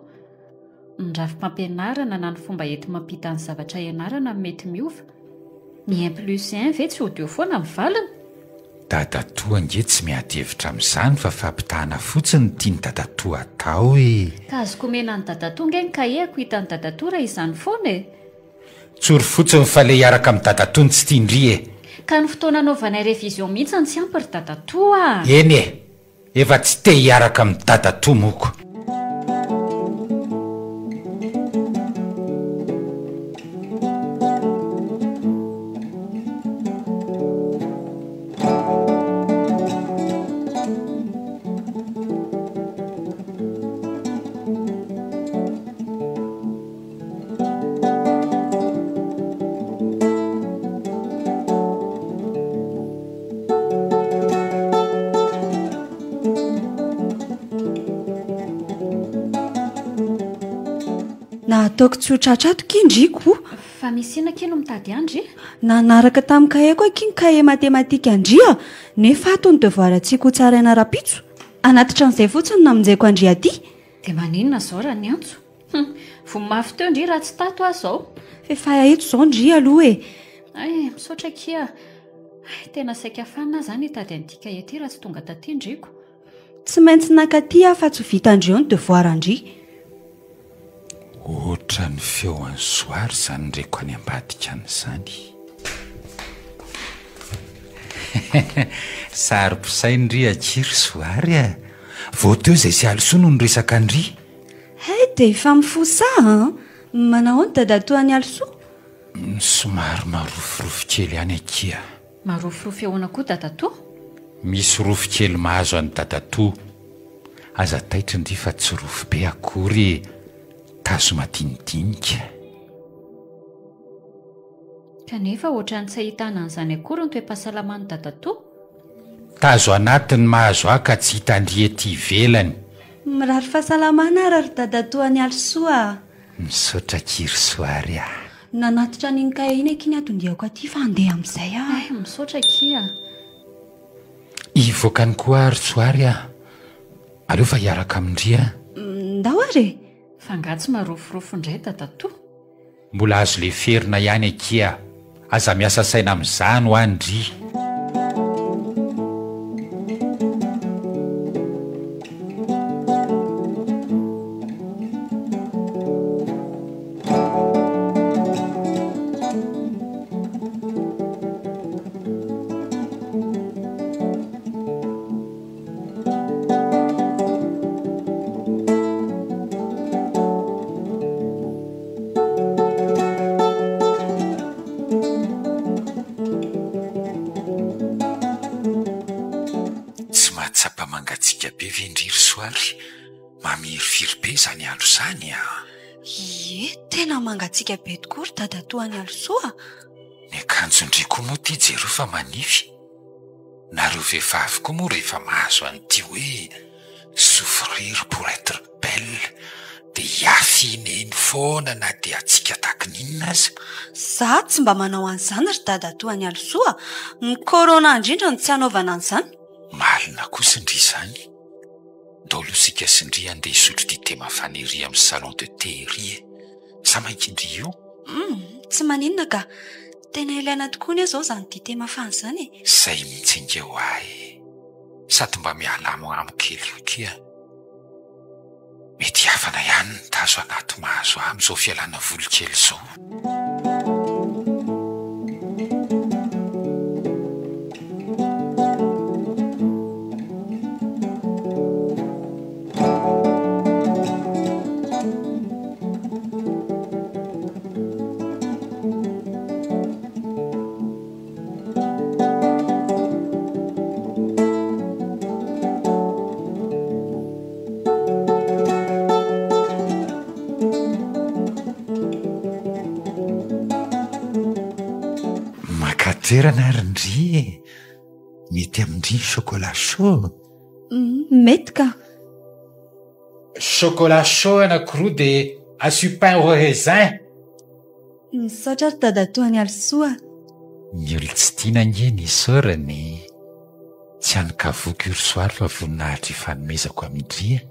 ny rafi-pampianarana na ny fomba ety mampita ny zavatra ianarana mety miova ny 1+1 ve tsy hody eo foana mivalana dadatoa nge tsy miady hevitra amin'izany fa fampitahana fotsiny tiany dadatoa atao ka azoko omena ny dadatoa nge ny kaheko hitany dadatoa raha izany foana tsory fotsiny fa le hiaraka amin'ny dadatoa ny tsy tiandry ka ny fotoana anaovanay révision mihitsy ny tsy ampy ry dadatoa eny efa tsy te hiaraka amin'ny dadatoa moko ataoko tsy ho tratrato kindriko fa misy ina kino mitady andry nanaraka tamin'ny kaheko akiny kahe matematika andria nefa atony devoir atsiako ho tsara ianara-pitso anatitra n'izay fotsiny namonjaiko andria aty dia maninona izao raha ny antso vomafy teo ndry raha tsy tato azy zao fefa ito izao ndry aloha ay misaotra kia tena saika afanina zany hitady an'ity kahety raha tsy tonga taty ndriko tsy maintsy nakaty fa tsy ho vita andreo ny devoir andry ohatra ny feo any soary izany ndraiko any ambadika an'izany sarympisaindry akiry soary vao teo izay sy alisoa no nyresaka andry dia efa mifosa manao ny dadatoa any alisoa somary marofirofo kely any akia marofirofo ehoana koa dadatoa misy rofo kely mahazo any dadatoa aza taitra ndry fa tsy rofo be akory tazo madinidinika kanefa ohatra ny tsy ahitana an'izany akory ny toe-pahasalamany dadatoa tazo anatiny mahazo aka tsy hitandry ety ivelany mirary fahasalamana rary dadatoa ny alisoa misaotra kiry soary nanatitra n'iny kahe iny akiny atondiako aty fa andeha amin'izay misaotra kia ivoakany koa ary soary aleo fa hiaraka amindry ndao ary fa ngatsy marofirofo indray dadatoa mbola azo le ferina ihany akia aza miasa saina amin'izany ho andry zany a. Tena mangatsiaka be tokoa ry dadatoany Alosoa. Ny akanjondry koa moa ty jereo fa manify. Nareo vehivavy koa moa rehefa mahazo an'ity hoe souffrir pour être belle de hiafineny foana na de atsika takininona azy. Za tsy mba manao an'izany ry dadatoany Alosoa. Ny corona indrindra no tsy hanaovana an'izany. Malina kosa ndry zany. Daolo sika sindry andeha hisotro dite mafanery amin'ny salon de thé ry. Sa mainkindry io? Tsy maninona ka. Tena ilaina tokoa ny zao zany dite mafana zany. Zay mitsenga ho ahy. Sady mba mialamo amokely kia. Mety havana ihany ny tazo anaty mahazo amin'izao fialana volokely zao. Toerana rindry mety amindry chocolat chaud. Mety ka. Chocolat chaud anankiroa de assis pain au raisin. Misaotra ry dadatoany Alosoa. Ny olo tsy tiana nge ny sorany. Tsy anikavoky ursoir fa voninahitra ifanomezako amindria.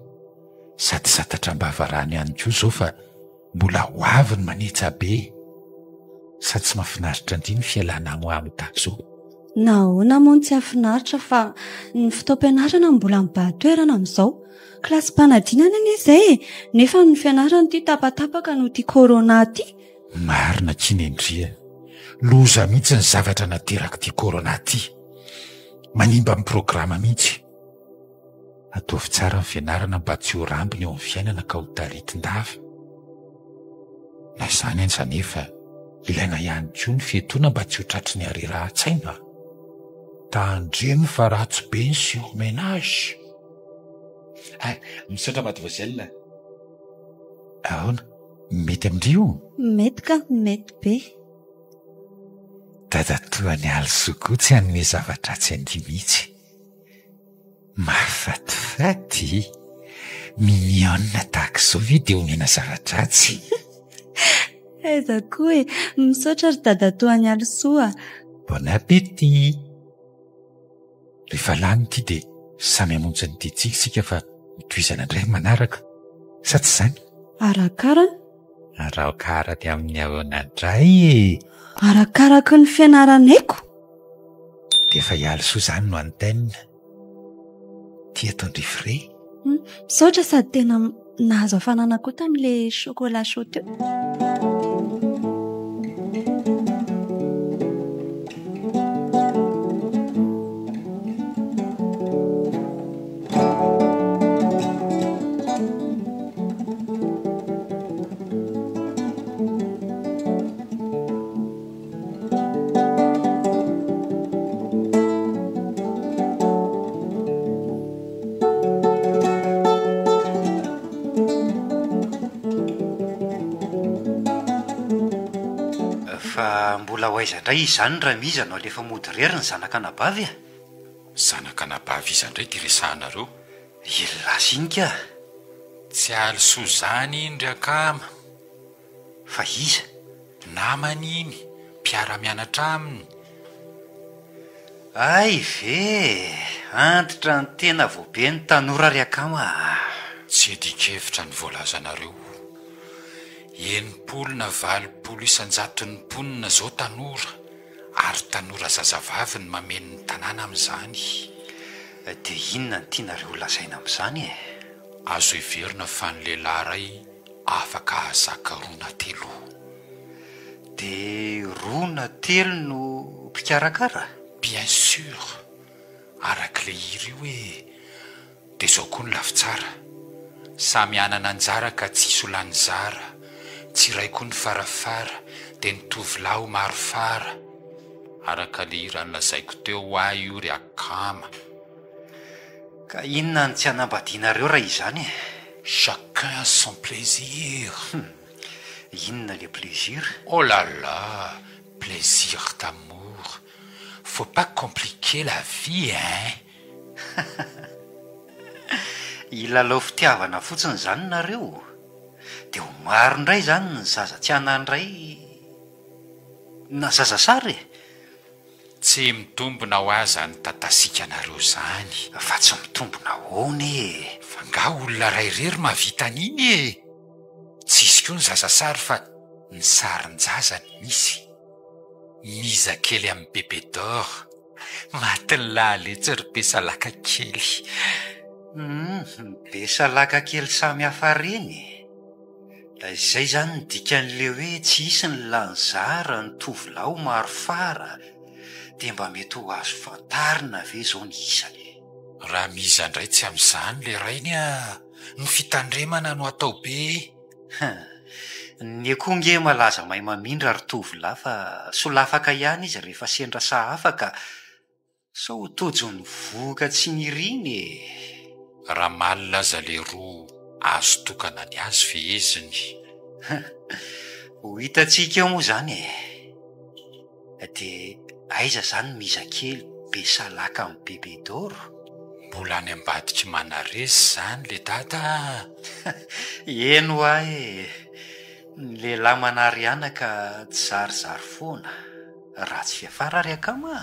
Sady zatatrambava-rano ihany koa zao fa mbola hoavy ny manetsa be. Sady tsy mahafinaritra indriny fialana amoamo tahak'izao. Nahoana moa tsy hafinaritra fa ny fotoam-pianarana mbola mibahatoerana amin'izao. Kilasym-panadinana anie izay nefa ny fianarana ity tapatapaka no ity corona ity. Marina kiny endria. Loza mihitsy ny zavatra nateraka ity corona ity. Manimba amin'ny programa mihitsy. Ataovy tsara ny fianarana mba tsy ho rambony eo amin'ny fiainana ka ho taritin-dava. Na izany nefa ilaina ihany koa ny fietoana mba tsy ho tratry ny harera-tsaina. Tandremo fa ratsy be ny surménage. Misaotra mademoiselle. Ahoana? Mety amindry io? Mety ka, mety be. Dadatoany Alosoa koa tsy hanome zavatra tsy andry mihitsy. Mahafatifaty. Mignonne tahak'izao ve dia omena zavatra tsy? Aiza koa misaotra ry dadatoany Alosoa. Bon appétit. Rehefa lany ity dia samy hamonjy ny ditsika sika fa mitoizana indray manaraka. Sa tsy izany? Arakarany. Arakarany amin'ny ahoana indray. Arakaraky ny fianaraneko. Dia efa Alosoa izany no antenne. Tia ataondry frais. Misaotra sady tena nahazo hafanana koa tamin'ilay chocolat chaud teo. Mbola hoaizandray izany raha miza no alefa mody rery ny zanakanabavy a. Zanakanabavy izandray ty resahanareo. Ilasinika. Tsy Alosoa izany indry akama. Fa iza? Namany iny, mpiara-mianatra aminy. Ay ve, antitra ny tena voabe ny tanora ry akama. Tsy edikevitra ny voalazanareo. 920 isan-jaton'ny mponina zao tanora, ary tanora zazavavy ny mameno ny tanàna amin'izany. Dia inona ny tianareo lazaina amin'izany e? Azo heverina fa ny lehilahy ray afaka ahazaka 2 na 3. Dia 2 na 3 no mpikarakara? Bien sûr. Araka le hira io hoe dia zao koa ny lafitsara. Samy anana anjara ka tsisy ho lany zara. Tsy ray koa ny farafara dia ny tovolahy maro fara. Araka le hira nolazaiko teo ho ahy io ry akama. Ka inona ny tsy hanambadianareo raha izany e? Chacun son plaisir. Inona le plaisir? Oh là là, plaisir d'amour. Faut pas compliquer la vie, hein? Ilalao fitiavana fotsiny zany nareo. Dia ho maro indray zany ny zaza tsy anandray na zaza sary. Tsy mitombona ho aza ny tatasika anareo zany. Fa tsy mitombona hoana e. Fa nga olona ray rery mavita an'iny e. Tsisy koa ny zaza sary fa ny sarin-jazany misy. Miza kely amin'ny bebe d'or. Matilala tseripesa-laka kely. Besalaka kely samy hafa reny. Da izay zany ny dikan'le hoe tsy isy ny lanzara ny tovolahy maro fara dia mba mety ho azo fantarina ve zao ny isany. Raha miza indray tsy amin'izany le rainy no fitandremana no atao be. Ny akonge malaza mahay mamindra ry tovolahy fa solafaka ihany izy rehefa sendra sahafaka sao tojo ny voka tsy niriny e. Raha malaza le roa azo tokana ny azy feheziny. Ho hitantsika eo moa zany e. Dia aiza zany miza kely Besalaka amin'ny bebe d'or? Mbola any ambadika manarese zany le dada. Eno ahy ny lehilahy manary anaka tsy zarizary foana. Ratsy fiafara ary akama.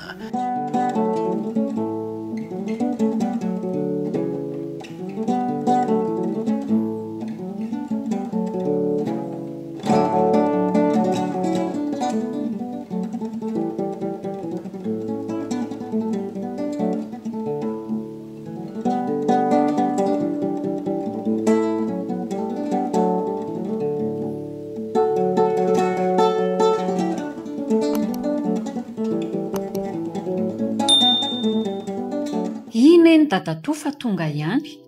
Dadatoa fa tonga ihany.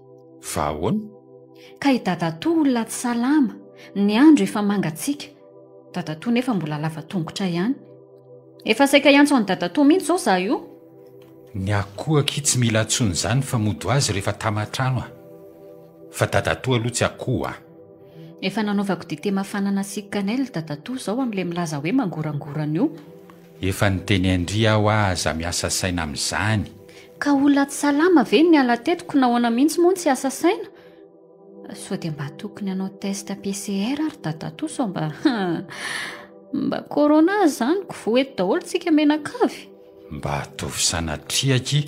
Fa ahoana? Ka i dadatoa olona tsy salama. Ny andro efa mangatsika. Dadatoa nefa mbola lava tongotra ihany. Efa saika ihany ny dadatoa mihitsy zao za io. Ny akoho aky tsy mila antsony zany fa mody azy rehefa tamatrano a. Fa dadatoa aloha tsy akoho a. Efa nanaovako dite mafanana sy kanely dadatoa zao amin'le milaza hoe mangorangorana io. Efa niteny andria aho aza miasa saina amin'izany. Ka olona tsy salama ve ny ala tetiko nahoana mihitsy moa tsy asa saina? So dia mba tokony hanao test PCR ary dadatoa sao mba corona zany ko voety daholo tsika menakavy. Mba atovy sanatriaky.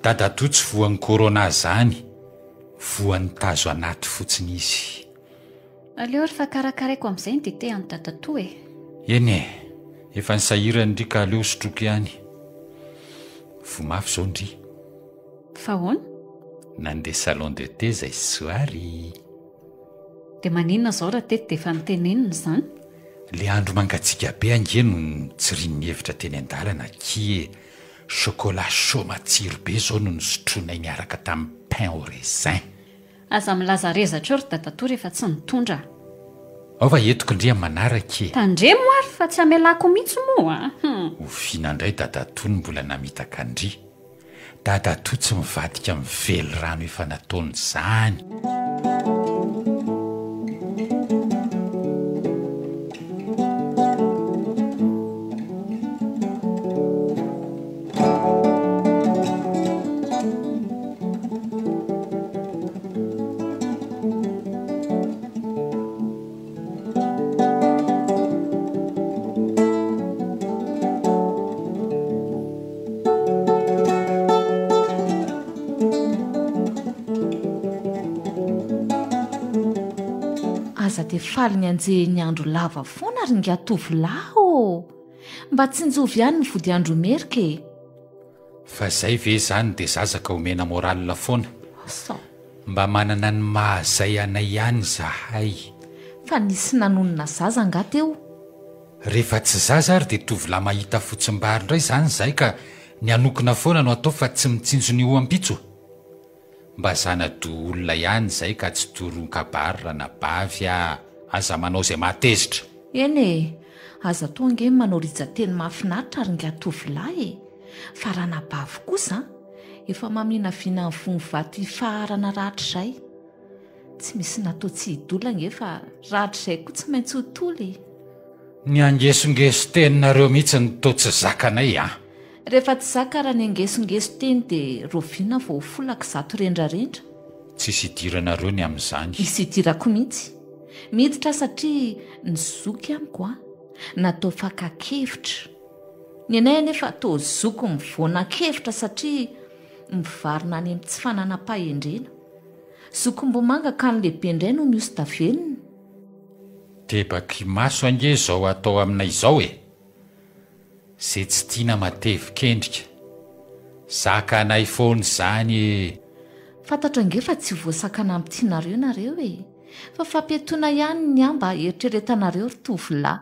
Dadatoa tsy voan'ny corona zany. Voan'ny tazo anaty fotsiny izy. Aleo ary fa karakaraiko amin'izay ny dite any dadatoa e. Eny e, efa nisahirany ndry ka aleo sotroky ihany. Vomafy zao ndry. Fa hoana? Nandeha salon de thé zay soary. Dia maninona zao raha teto dia efa nitenenina zany? Le andro mangatsika be angeno tsy rin'ny hevitra teny an-dalana kie chocolat chaud matsiro be zao no nisotroinay niaraka tamin'ny pain au raisin. Aza milaza rezatra eo ry dadatoa rehefa tsy nitondra. Ao fa entiko indray amin'ny manaraka e. Tandremo ary fa tsy amelako mihitsy moa. Ho fihinandray dadatoa ny mbola namitaka andry. Dadatoa tsy mivadika mively rano efa nataony izany. Aza dia faly ny anjehiny andro lava foana ary nga tovolahy ô. Mba tsy njovy ihany ny vody andro merika e. Fa zay ve zany dia zazaka omena moralina foana. Sao Mba manana ny mahazay anay ihany zahay. fa nisy nanonona zaza nga teo. Rehefa tsy zaza ary dia tovolahy mahita fotsim-bary indray zany zay ka ny anokona foana no atao fa tsy mitsinjo ny hoam-pitso. Mba zanado olona ihany zay ka tsy toron-kabary raha nabavy aza manao izay mahatezitra. Eny e, aza tonga manao rijateny mahafinaritra ary nga tovolahy e. Fa raha nabavy kosa efa mamina vina ny vonvaty faharana ratra izay. tsy misy natao tsy hidolagna efa rahatr'izay koa tsy maintsy ho toly. Ny angesongeso teninareo mihitsy ny to tsy zakanay a. Rehefa tsy zaka raha ny angesongeso teny dia roviana vao folaka zato rendrarendra. Tsisy idiranareo ny amin'izany. Isy idirako mihitsy miditra satria ny zoky amiko a natao fakakevitra. Ny anay anefa atao zoko mivoana-kevitra satria mivarina any amin'ny tsy fananam-pahendrena. Zokom-bomanga ka ny lehibe indray no miosy tavenina. Tebaky maso ange zao atao aminay izao e. Zay tsy tiana matevy-kendrika. Zaka anay foana izany e. Fantatra ange fa tsy voasakana amin'ny tianareo nareo e. Fa fampiatoana ihany ny amba eritreretanareo ry tovolahy.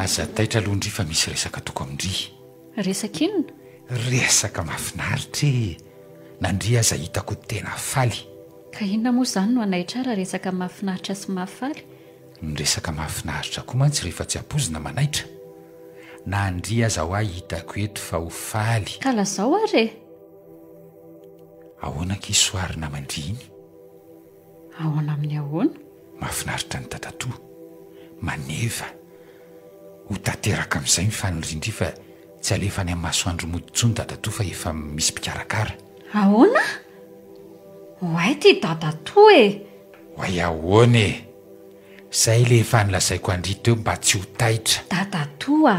Aza taitra aloha ndry fa misy resaka toko amindry. Resaka inona? Resaka mahafinaritra e. Nandry aza hitako tena faly. Ka inona moa izany no anahitra raha resaka mahafinaritra sy mahafaly? Ny resaka mahafinaritra koa mantsy rehefa tsy ampozina manaitra. Nandry aza ho ahy hitako eto fa ho faly. Ka lazao ary e. Ahoana kisoarina mandriny? Ahoana amin'ny ahoana? Mahafinaritra ny tatatoa. Maneva. Ho tanteraka amin'izay mifanirindry fa tsy alefa any amin'ny masoandro modintsony tatatoa fa efa misy mpikarakara. Ahoana? Hoay ty tatatoa e. Hoay ahoana e. Zay le efa nilazaiko andry teo mba tsy ho taitra. Tatatoa.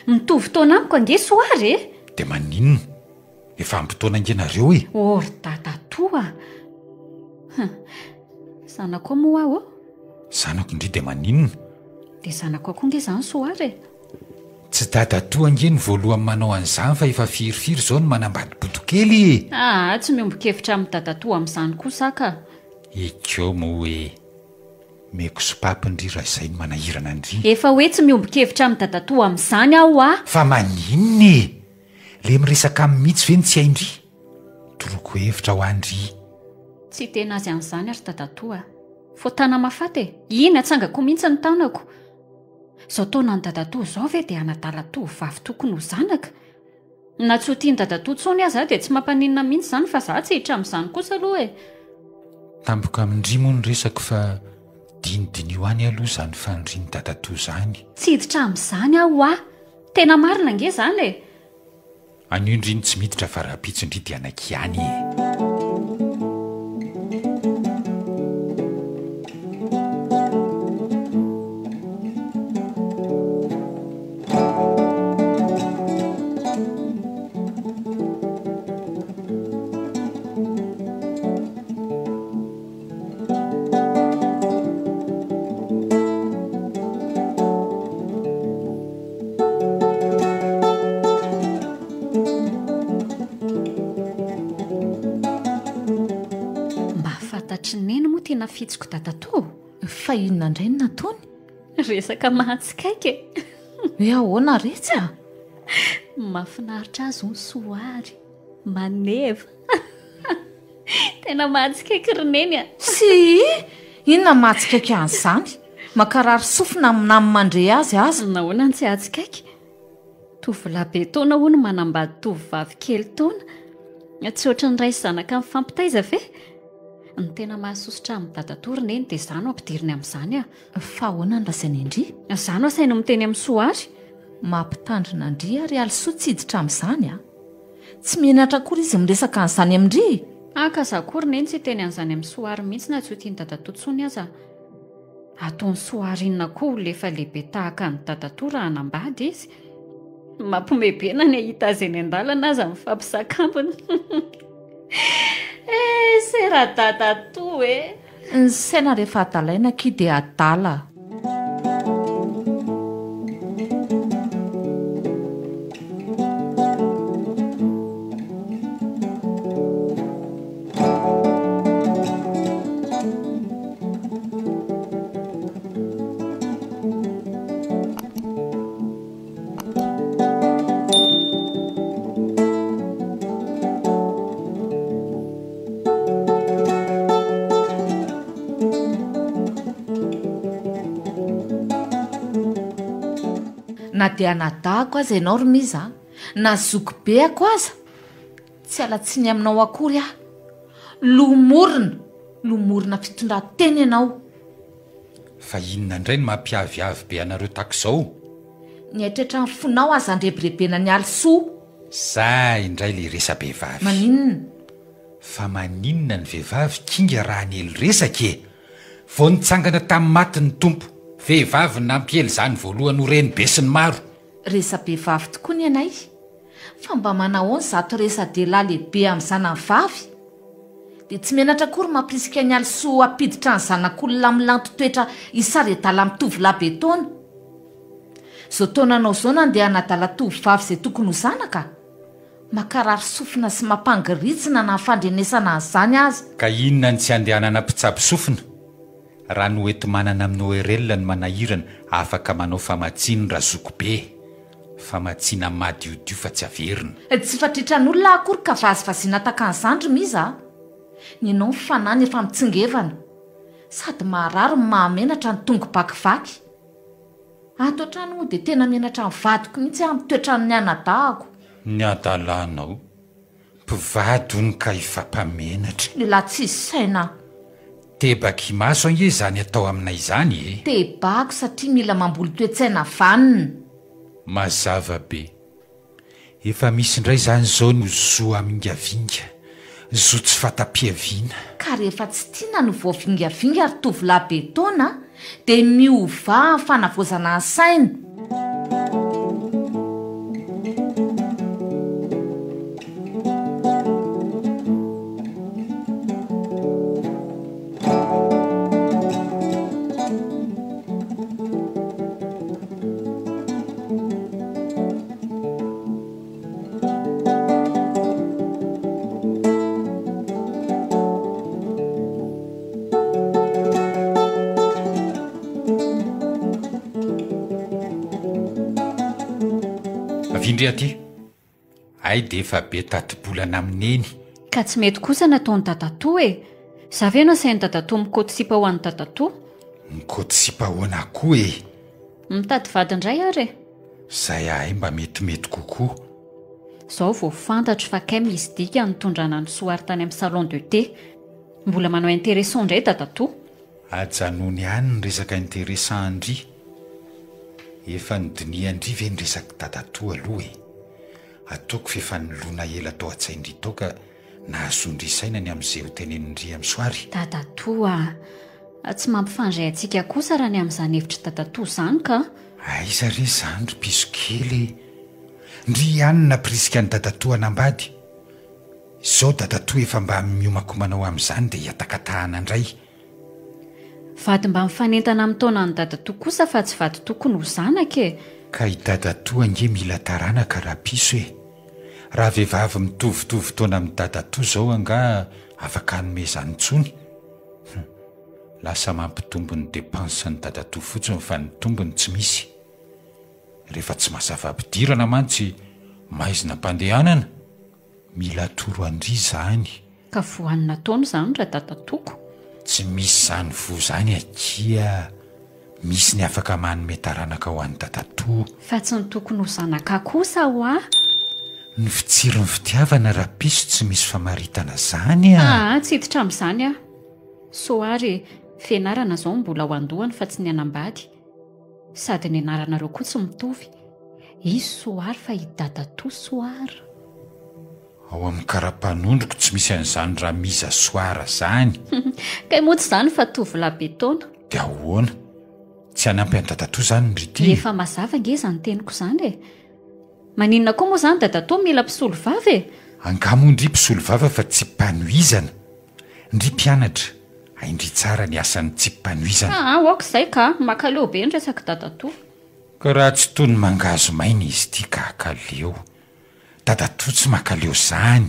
Mitovy taona amiko ange soary e. Dia maninona? Efa ampitoana angenareo e. Ory tatatoa. Zanako moa aho. Zanako indry dia maninona? Dia zanako akoa nge izany soary e. Tsy tatatoa ange ny voalohany manao an'izany fa efa firifiry zao ny manambady botokely e. Tsy miombon-kevitra amin'ny tatatoa amin'izany kosa ka. Ekeo moa hoe meko sopapindry raha izay no manahirana andry. Efa hoe tsy miombon-kevitra amin'ny tatatoa amin'izany aho a. Fa maninona e. Le miresaka amin'ny mihitsy ve ny tsy haindry? Toroko hevitra ho andry. Tsy tena azy an'izany ary tatatoa. Fo tana mafaty e. Ina atsangako mihitsy ny tanako. Zao taona ny tatatoa zao ve dia anadalatoa vavy tokony ho zanaka. Na tsy ho tiany tatatoa tsony aza dia tsy mampaninona mihitsy izany fa za tsy hiditra amin'izany kosa aloha e. Tampoka amindry moa ny resaka fa dinidiny ho any aloha izany fanindriany tatatoa izany. Tsy hiditra amin'izany aho a. Tena marina nge izany e. Anio indriny tsy miditra fa raha-pitso indry dia anakiany e. Fitsiko tatatoa. Fa inona indray no nataony? Resaka mahatsikaiky e. Hoe ahoana retsy a? Mahafinaritra azy ny soary. Maneva. Tena mahatsikaiky roneny a. Sy inona mahatsikaiky an'izany? Makarary sofina amin'ny mandre azy aza. Nahoana tsy hatsikaiky? Tovolahy be taona hono manambady tovovavy kely taona. Tsy ohatran'ny ray zanaka mifampitaiza ve? Ny tena mahasositra amin'ny tatatoa roneny dia zano ampidiriny amin'izany a. Fa ahoana ny lazainy indry? Zano asaina miteny amin'ny soary. Mampitandrina andry ary alisoa tsy hiditra amin'izany a. Tsy menatra akory izy miresaka an'izany amindry. Ka za koa roneny tsy teny an'izany amin'ny soary mihitsy na tsy ho tiany tatatoa tsony aza. Ataony soary inona koa lefa lehibe tahaka ny tatatoa raha anambady izy. Mampomebena ny ahita azy eny an-dalana aza mifampisakambina. Sera tatatoa e. Ny saina rehefa adalaina ki dia adala. na dia nadahako aza ianao romiza na zoko be ako aza tsy alatsiny aminao akory aho lomorona fitondran-teny ianao fa inona indray no mampiaviavy be anareo tak'izao ny aitrehtra ny fonao aza andrebirebena ny alisoa za indray le resa-behivavy maninona fa maninona ny vehivavy kinga raha ny ely resaka vao nitsangana tamin'ny maty ny tompo vehivavy nampiely izany voalohany horeny be sy ny maro resa-behivavy tokoa ny anay fa mba manahoany zato resa-dehilahy lehibe amin'izana ny vavy dia tsy menatra akory mampirisika ny alisoa apiditra ny zanak'olona milanto toetra isaredala mitovy be taona izao taonanao izao nandeha hanadala tovovavy izay tokony ho zanaka makarary sofina sy mampangiritsina na fandrenesana an'izany azy ka inona ny tsy andehanana mpitsabo sofina raha no ety manana amin'ny ORL ny manahirana afaka manao famatsiany raha zoko be famatsiana madiodio fa tsy averina tsy fatritran'olona akory ka vazivaziana takan'izandry miza ny ianao ny fanany efa mitsingevana sady maharary mahamenatra ny tongo bakivaky ato an-trano moa dia tena menatra ny vadiko mihitsy amin'ny toetrany ny anadahako ny adalanao mpivady ony ka ifampamenatra lehilahy tsy saina tebaky maso ange zany atao aminay izany tebako satria mila mamboly toetsaina vanina mazava be efa misy indray zany zao no zoa amingavinga zo tsy fatam-piaviana ka rehefa tsy tiana no voavingavinga ary tovolahy be taona dia miova ny fanavozana ny saina vindry aty ay dia efa be tatibolana amineny ka tsy mety kosa nataony tatatoa za ve nasainy tatatoa mikotysipa ho an'ny tatatoa mikotysipa hoana koa mitady vadindray ary zay ahay mba metimety kokoa izao vao fantatro fa kay misy dika nitondrana ny soary tany amin'ny salon de thé mbola manao intéressant indray tatatoa ajanony ihany ny resaka intéressant andry efa nydiniandry ve ny resaka tatatoa aloha ataoko fefa nylona ela tao an-tsaindry tao ka nahazondry saina ny amin'izay ho tenenindry amin'ny soary tatatoa tsy mampifandray antsika kosa raha ny amin'izany hevitra tatatoa izany ka aiza re zany ry piso kely ndry ihany napirisika ny tatatoa nambady izao tatatoa efa mba miomako manao amin'izany dia hiatakatahana indray vady mba mifanentana amin'ny taona ny tatatoa kosa fa tsy vady tokony ho zanaka ka i tatatoa nge mila taranaka raha piso raha vehivavy mitovitovy taona amin'ny tatatoa izao anga afaka hanome izany ntsony lasa mampitombo ny dépense ny tatatoa fotsiny fa ny tombony tsy misy rehefa tsy mazava-pidirana mantsy maizina mpandehanana mila toro andry zany ka voanina taona izany raha tatatoako tsy misy zany vo zany akia misy ny afaka manome taranaka ho an'ny tatatoa fa tsy ny tokony ho zanaka kosa ho ny fitsiro ny fitiavana raha piso tsy misy famaritana zany tsy hiditra amin'izany soary fianarana izao mbola ho andohany fa tsy ny anambady sady ny anaranareo koa tsy mitovy izy soary fa hitatatoa soara ao amin'ny karapanondroko tsy misy an'izany raha miza soara zany kay moa tsy izany fa tovolahy be taona dia ahoana tsy hanampy any tatatoa zany nrity efa mazava nge zany teniko izany maninona koa moa izany tatatoa mila mpisolo vavy angamo ndry mpisolo vava fa tsy mpanohizana ndry mpianatra aindry tsara ny asany tsy mpanohizana oako izay ka makaleo be ny resaka tatatoa ka raha tsy tony mangazo maina izy ity ka akaleo tatatoa tsy makaleo zany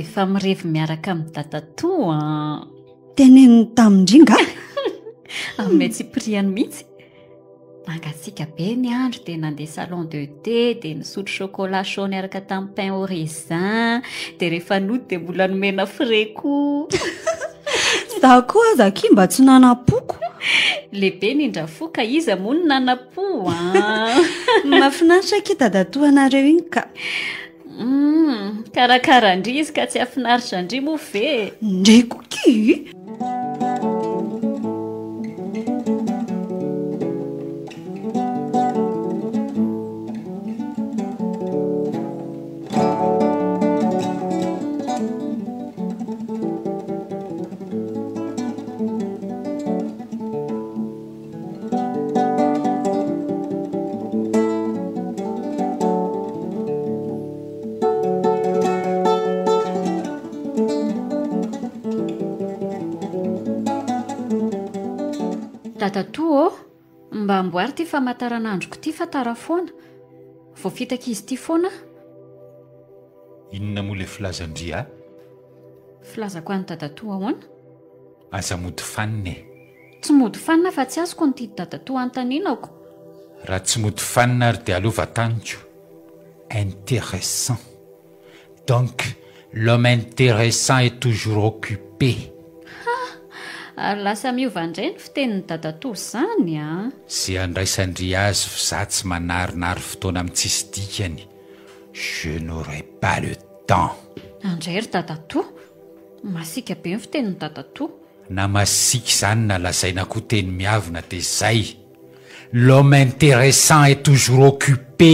dia efa mirevy miaraka amin'ny dadatoa teneniny tamindringa aminay tsy priany mihitsy mangatsiaka be ny andro dia nandeha salon de thé dia nisotro chocolat chaud niaraka tamin'ny pain au raisin dia rehefa nody dia mbola nomena freko za koa zaki mba tsy nanapoko lehibe nindra foka izy amony nanapo mahafinaritra ki dadatoa anareo iny ka karakara ndry izy ka tsy afinaritra ndry mo ve ndreko ki dadatoa mba amboary ty famataranandroko ty fa tara foana vo fitaka izy ty foana inona moa le filazandria filazako any dadatoa ahoana aza mody fanina tsy mody fanina fa tsy azoko nytidy dadatoa antaninako raha tsy mody fanina ary dia alova taniko intéressant donc l'homme intéressant est toujours occupé ary lasa miova indray ny fiteniny dadatoa zany zay andraisandry azy za tsy manarinary fotoana amin'ny tsisy dikany je n'aurai pas le temps andray ry dadatoa masika be ny fiteniny dadatoa na masika izany na lazaina koa teny miavina dia zay l'homme intéressant est toujours occupé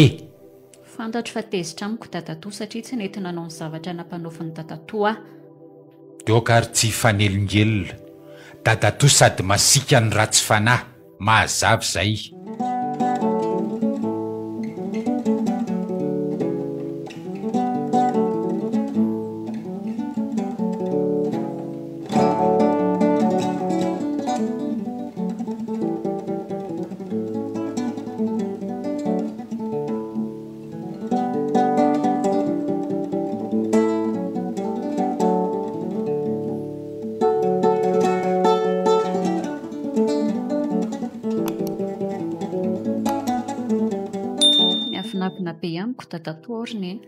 fantatro fa tezitra amiko dadatoa satria tsy nety nanao ny zavatra nampanofin'ny dadatoa deoka ary tsy fanelongelona dadatoa sady masika ny ratsy fanahy mahazavy zay be amiko dadatoa orineny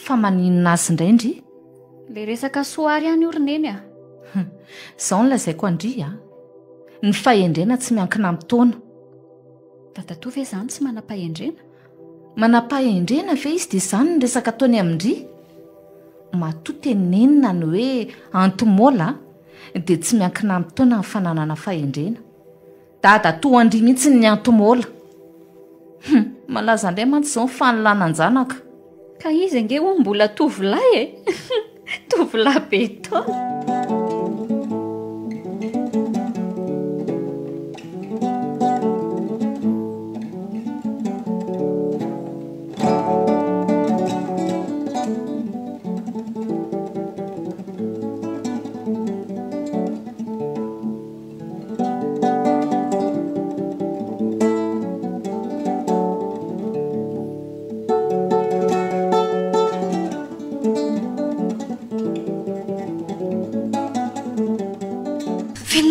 fa maninona azy indraindry le resaka soary ihany orineny zao ny lazaiko andry ny fahendrena tsy miankina amin'ny taona dadatoa ve zany tsy manam-pahendrena manam-pahendrena ve izy dia izany ny resaka taony amindry matoa tenenina ny hoe antomola dia tsy miankina amin'ny taona ny fananana fahendrena dadatoa andry mihitsy ny antomola malaza indray mantsy izao ny fanolananjanaka ka izy ange ho mbola tovolahy tovolahy be taona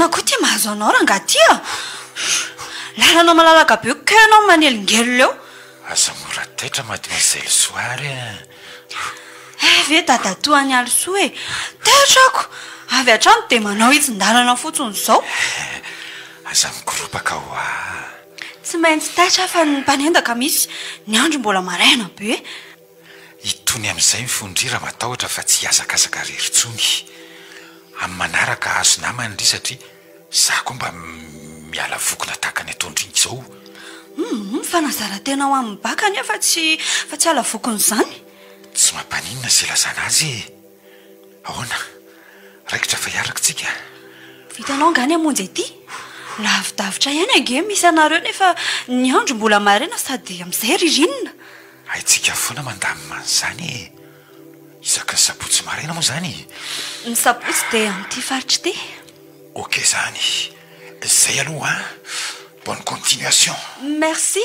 koa ty mahazo anao raha ngatia lalanao malalaka be ka anao manelingelo leo aza mora taitra mademoiselle soary ve dadatoa ny alisoa tatrako avy atrano dia manao itsindanana fotsiny izao aza migoropaka hoa tsy maintsy taitra fa ny mpanendaka misy ny andro mbola maraina be itony amin'izay mifondrira matahotra fa tsy hiazakazaka reritsony amin'ny manaraka azo namany indry satria za koa mba miala vokona tahaka ny ataondriny izao fanazara-tena ho amin'ny baka ny fa tsy ala vokony izany tsy mampaninona zay lazana azy ahoana raikitra fa hiaraka tsika vitanao ngany amonjy ety lavidavitra ihany ange misy anareo nefa ny andro mbola maraina sady amin'izay ririnina haitsika foana mandamin'izany isaka ny sabotsy maraina moa zany ny sabotsy dia amin'ity faritry ty ok zany zay aloha bonne continuation merci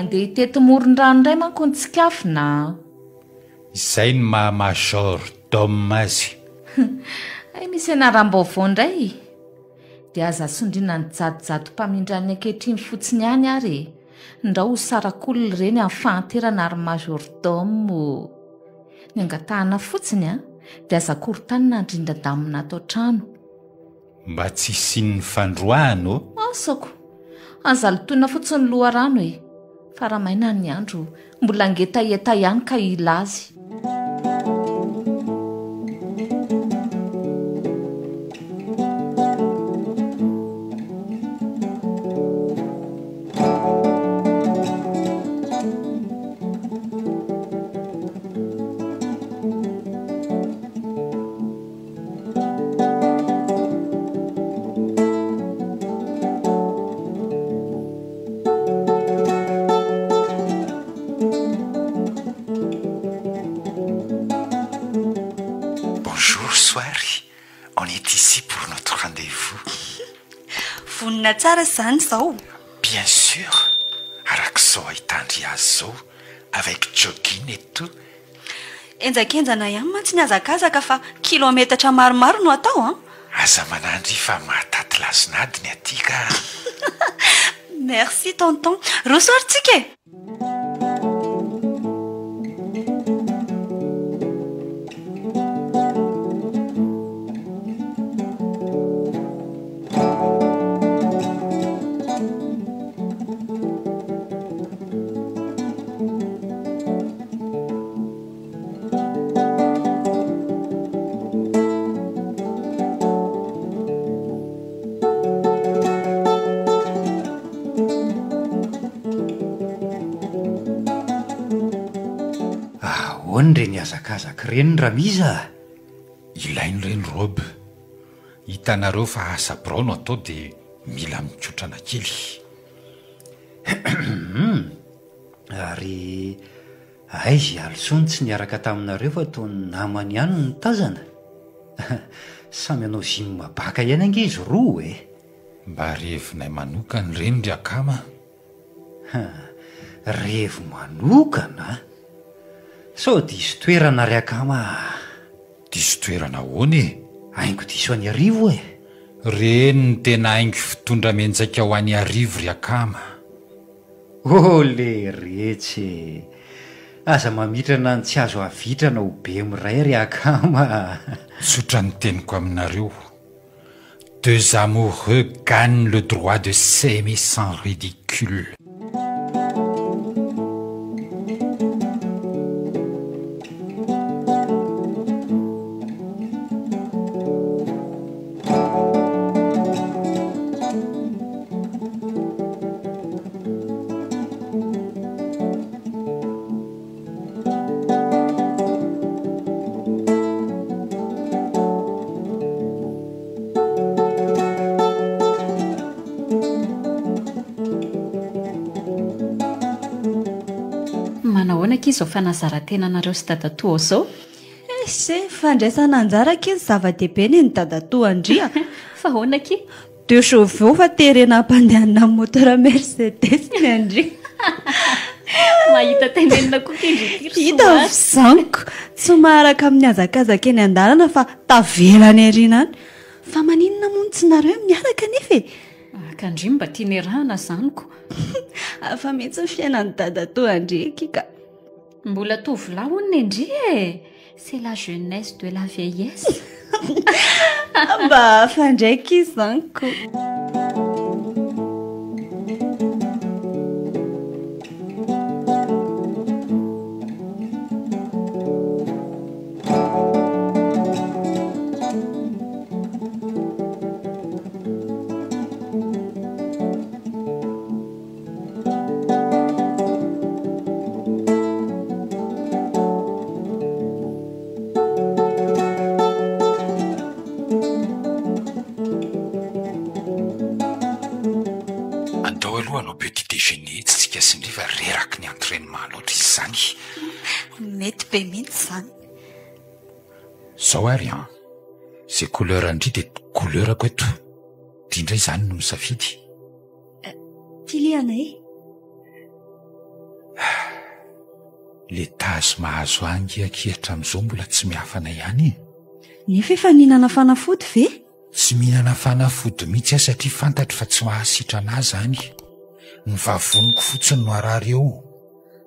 andeha itetimorony-rano indray manko ny tsikafona. Izay ny maha-major dom azy. Ay misy anaram-baovao indray dia aza sondriana ny jadojato mpamindran'ny ankehitriny fotsiny ihany ary ndra ho sarak'olona ireny amin'ny fahanterana ary major dom. Ny angatahana fotsiny dia aza korontanina indrindra-damina atao trano. Mba tsy isian'ny fandroahana ô. Asako aza lotoina fotsiny loharano e, fa raha maina ny andro mbola angetaeta ihany ka ila azy. Tsara zany zao. Bien sûr. Arak'izao ahitandry azy zao avec jogging et tout. Enjakenjana ihany mantsy ny azakazaka fa kilometatra maromaro no atao Aza manandry fa mahataty lazinadiny aty ka. Merci tonton. Rosoaritsika e. Reny azakazaka reny ramiza. Ilainy reny robe. Hitanareo fa asa birao no atao dia mila mitsotrana kely. Ary aizy alsony tsy niaraka taminareo fa toy namany ihany no tazana. Samy anao zimy mabaka ihany angizy roa e. Mba revinay manokany reny ry akama. Revo manokana? Sao diso toerana ry akama. Diso toerana hoany? Aingo diso any arivo e. Reny ny tena aingo fitondra menjaka ho any arivo ry akama. Le retsy. Aza mamitrana ny tsy azo avitrana ho be miray ry akama. Sotra ny teniko aminareo. Deux amoureux gagnent le droit de s'aimer sans ridicule. Izao fanazara-tenanareo sy dadatoa zao. Se fandraisana anjara kely zava-dehibe ny dadatoa andria. Fa hoana ki? 2 chevaux fa terena mpandehanana moteur Mercedes ny andria. Mahita tenenina koa kindry. Hita zaniko. Tsy maharaka amin'ny azakazaka eny an-dalana fa tavelany arina any. Fa maninona moa tsy nareo miaraka nefa? Kandry mba tiany rahana zaniko. Afa mihitsy ny fiainan'ny dadatoa andria kika. Mbola tovolahy hono ndry e. C'est la jeunesse de la vieillesse. Mba fandraiky zaniko. Mety be mihitsy zany. Zao ary zay couleur andry dia couleurako eto. Dia indray zany no misafidy. Tilianay. le tazo mahazo angiakihatra amin'izao mbola tsy miafana ihany. Nefa efa nihinana fanafody ve? Tsy mihinana fanafody mihitsy aho satria fantatro fa tsy mahasitra anazy zany. Ny vavoniko fotsiny no arary eo.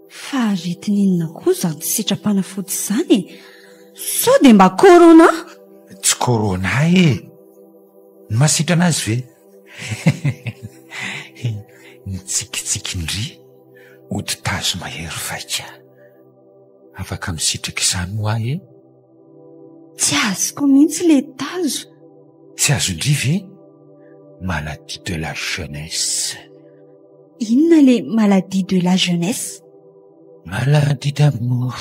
Fa aretin'inona koa zany tsy sitrapanafody izany? Sao dia mba corona? Tsy corona e. Ny masitra anazy ve? Nitsikitsikin-dry ody tazo mahery vaika. Afaka misitraka izany ho ahy e? Tsy azoko mihitsy le tazo. Tsy azon-dry ve? Maladie de la jeunesse. Inona le maladie de la jeunesse? Maladie d'amour,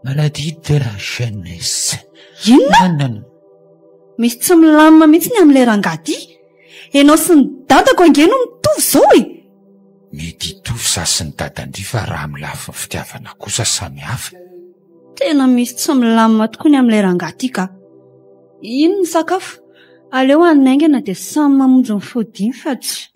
maladie de la jeunesse. Inona? Misy tsy milamina mihitsy ny amin'ilay rangahy. Ianao sy ny dadako ange no mitovy izao e. Mety hitovy za sy ny dadandry fa raha amin'ny lafiny fitiavana kosa samy hafa. Tena misy tsy milamina tokoa ny amin'ilay rangahy ka. Ino ny sakafo? Aleo anaingana dia samy mamonjy ny fodiny fa tsy.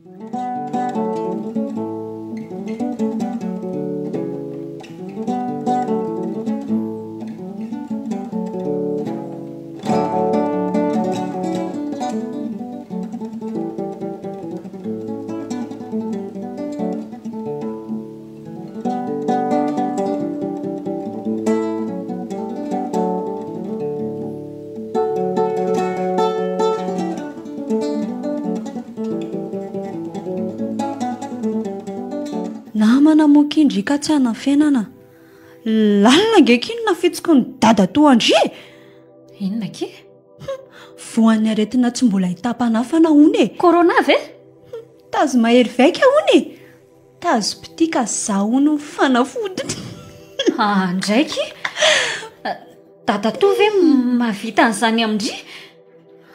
Namana mokindrika tsy ana fiainana. Lalina ngekiny nafitsiko ny dada toandry. Inona ke? Voan'ny aretina tsy mbola hitapanafana hony. Corona ve? Tazo mahery vaika hony. Tazo pitika zahony fanafodiny. Ndraiky? Dada to ve mavita an'izany amindry?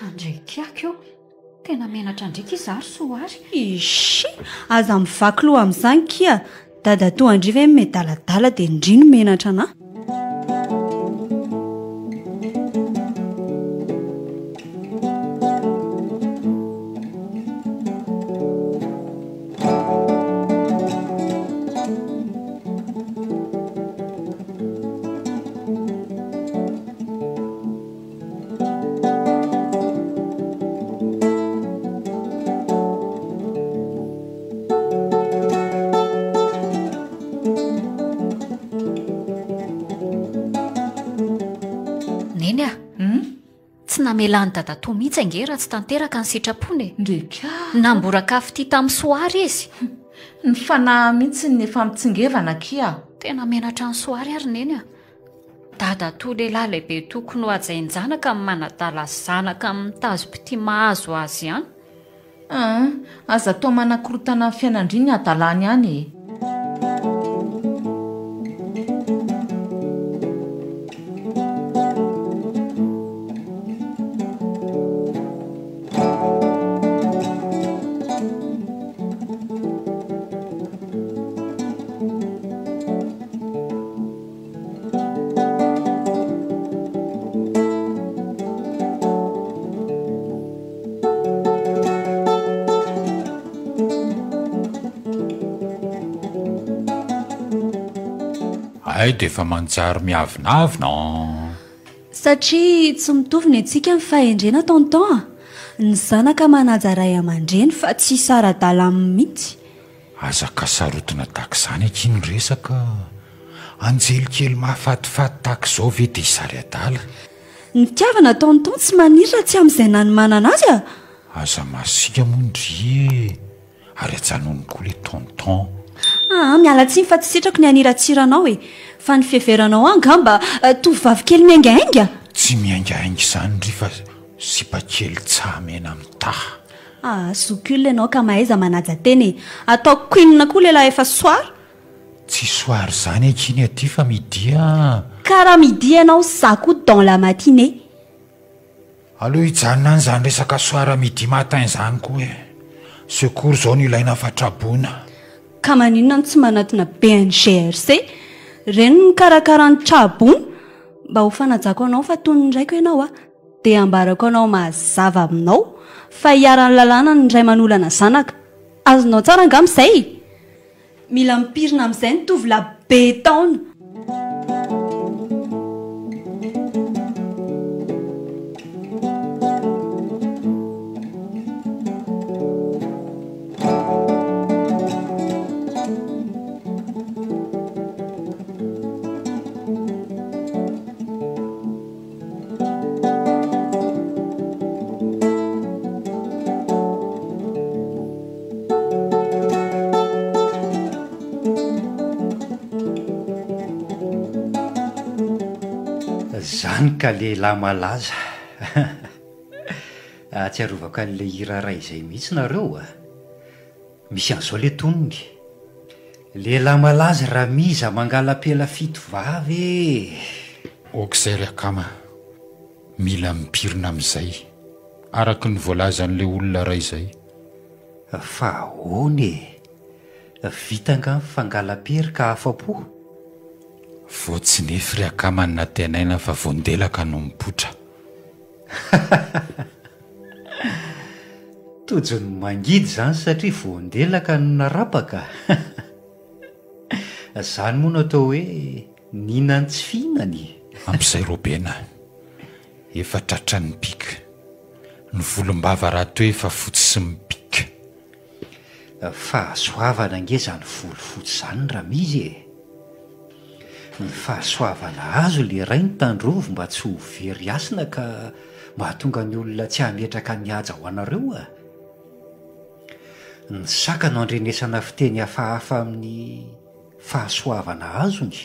Andraiky ako eo. Tena menatra ndraiky izary soary. Ishi, aza mivaky loha amin'izany kia. Dada to andry ve medaladala dia ndriny menatra na. Tsy namelany dada to mihitsy ange raha tsy tanteraka ny sitrapony. Ndreka Namborakafy tia tamin'ny soary izy. ny fanahy mihitsy ny efa mitsingevana kia. Tena menatra ny soary ary neny a. Dada to lehilahy lehibe tokony ho ajain-janaka amin'ny manadala zanaka amin'ny tazo-pity mahazo azy ihany. Aza atao manakorotana ny fiainandriny adalany ihany e. Ay dia efa manjary miavinavina. Satria tsy mitovy ny antsika ny fahendrena tonton. Ny zanaka manaja ray aman-dreny fa tsy sara-dala mihitsy. Aza kasarotana tahaka izany akiny resaka. Anjely kely mahafatifaty tahaka izao ve dia isary adala. Ny fitiavana tonton tsy maniry raha tsy amin'izay nanomanana azy a. Aza masika mondry e. Ary ajanony koa le tonton. Miala tsiny fa tsy sitrako ny aniratsiranao e. Fa ny fiheveranao angamba tovavy kely miaingainga. Tsy miaingainga izany ry fa sipakely tsamena amin'ny taha. Zok'olona ianao ka mahaiza manaja teny. Ataoko kuinina koa lehilahy efa soary. Tsy soary izany akiny aty fa midia. Karaha midia ianao za koa dans la matinée. Aleo hijanona an'izany resaka soara midi matin izany koa e. Secours izao no ilaina fatrabona. Ka maninona no tsy manatona BNGRC? Reny no mikarakara ny trabona. Mba ho fanajako anao fa tony ndraiko ianao dia ambarako anao mazava aminao fa hiara-ny lalàna ny ray manolana zanaka. Azonao tsara angamba izay. Mila mipirina amin'izay ny tovolahy be taona. Zany ka lehilahy malaza. Atsiarovako an'le hiraray izay mihitsy nareo. Misy an'izao le tonony. Lehilahy malaza raha miza mangala-pela fito vavy. Okizay ry akama, mila mipirina amin'izay araka ny voalazan'le olona ray izay. Fa ahoana vitanga fangala-pery ka afa-po. Voatsinefy ry akama ny natenaina fa voandelaka no mipotra. Tojony mangidy zany satria voandelaka no narapaka. Zany moa no atao hoe ninany tsy fihinany. Amin'izay Robena, efa tratra ny pika. Ny volom-bava raha toa efa fotsy sy mipika. Fahasoavana ange zany volo fotsy zany raha mizy Ny fahasoavana azo le ray ny tandrovo mba tsy ho very asina ka mahatonga ny olona tsy hametraka ny haja ho anareo. Ny saka no andrenesana fiteny hafahafa amin'ny fahasoavana azony.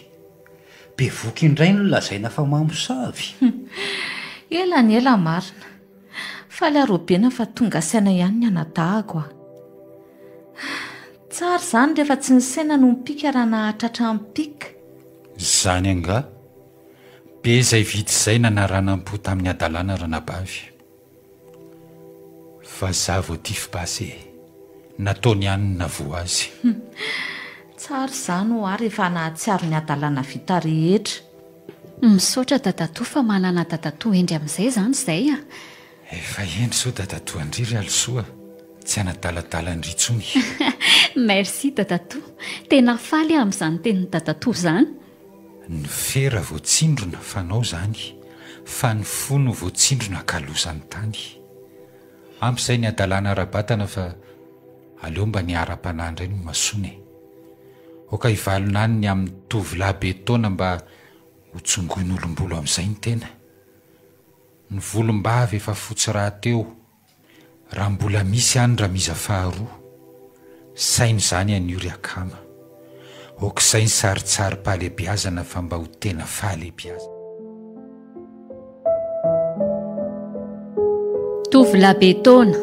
Be voky indray no lazaina fa mamosavy. Ela ny ela marina. Faly Robena fa tonga saina ihany ny anatahako. Tsara zany rehefa tsy ny saina no mipika raha nahatratra mipika. Zany anga, be izay vity izay nanaranam-po tamin'ny adalàna ranabavy. Fa za vao tifibase, nataony ihany ny navoa azy. Tsara zany ho ary efa nahatsiaro ny adalàna vita rehetra. Misaotra dadatoa fa manana dadatoa endry amin'izay zany izay. Efa endry zao dadatoa andriry alsoa, tsy anadaladala ndritsony. Merci dadatoa, tena faly amin'izany tenin'ny dadatoa zany. Ny fera voatsindrona fanao zany, fa ny fono voatsindrona kalozany tany. Amp'izay ny adalàna rabatana fa aleo mba ny ara-panandray no masone. Oka hivalona any ny amin'ny tovolahy be taona mba ho tsongoin'olombolo amin'izay ny tena. Ny volom-bava efa fotsy raha teo, raha mbola misy any ramiza faharoa, sainy zany an'io ry akama. Okizay ny saritsary-pahalebiazana fa mba ho tena fahalebiazana. Tovolahy be taona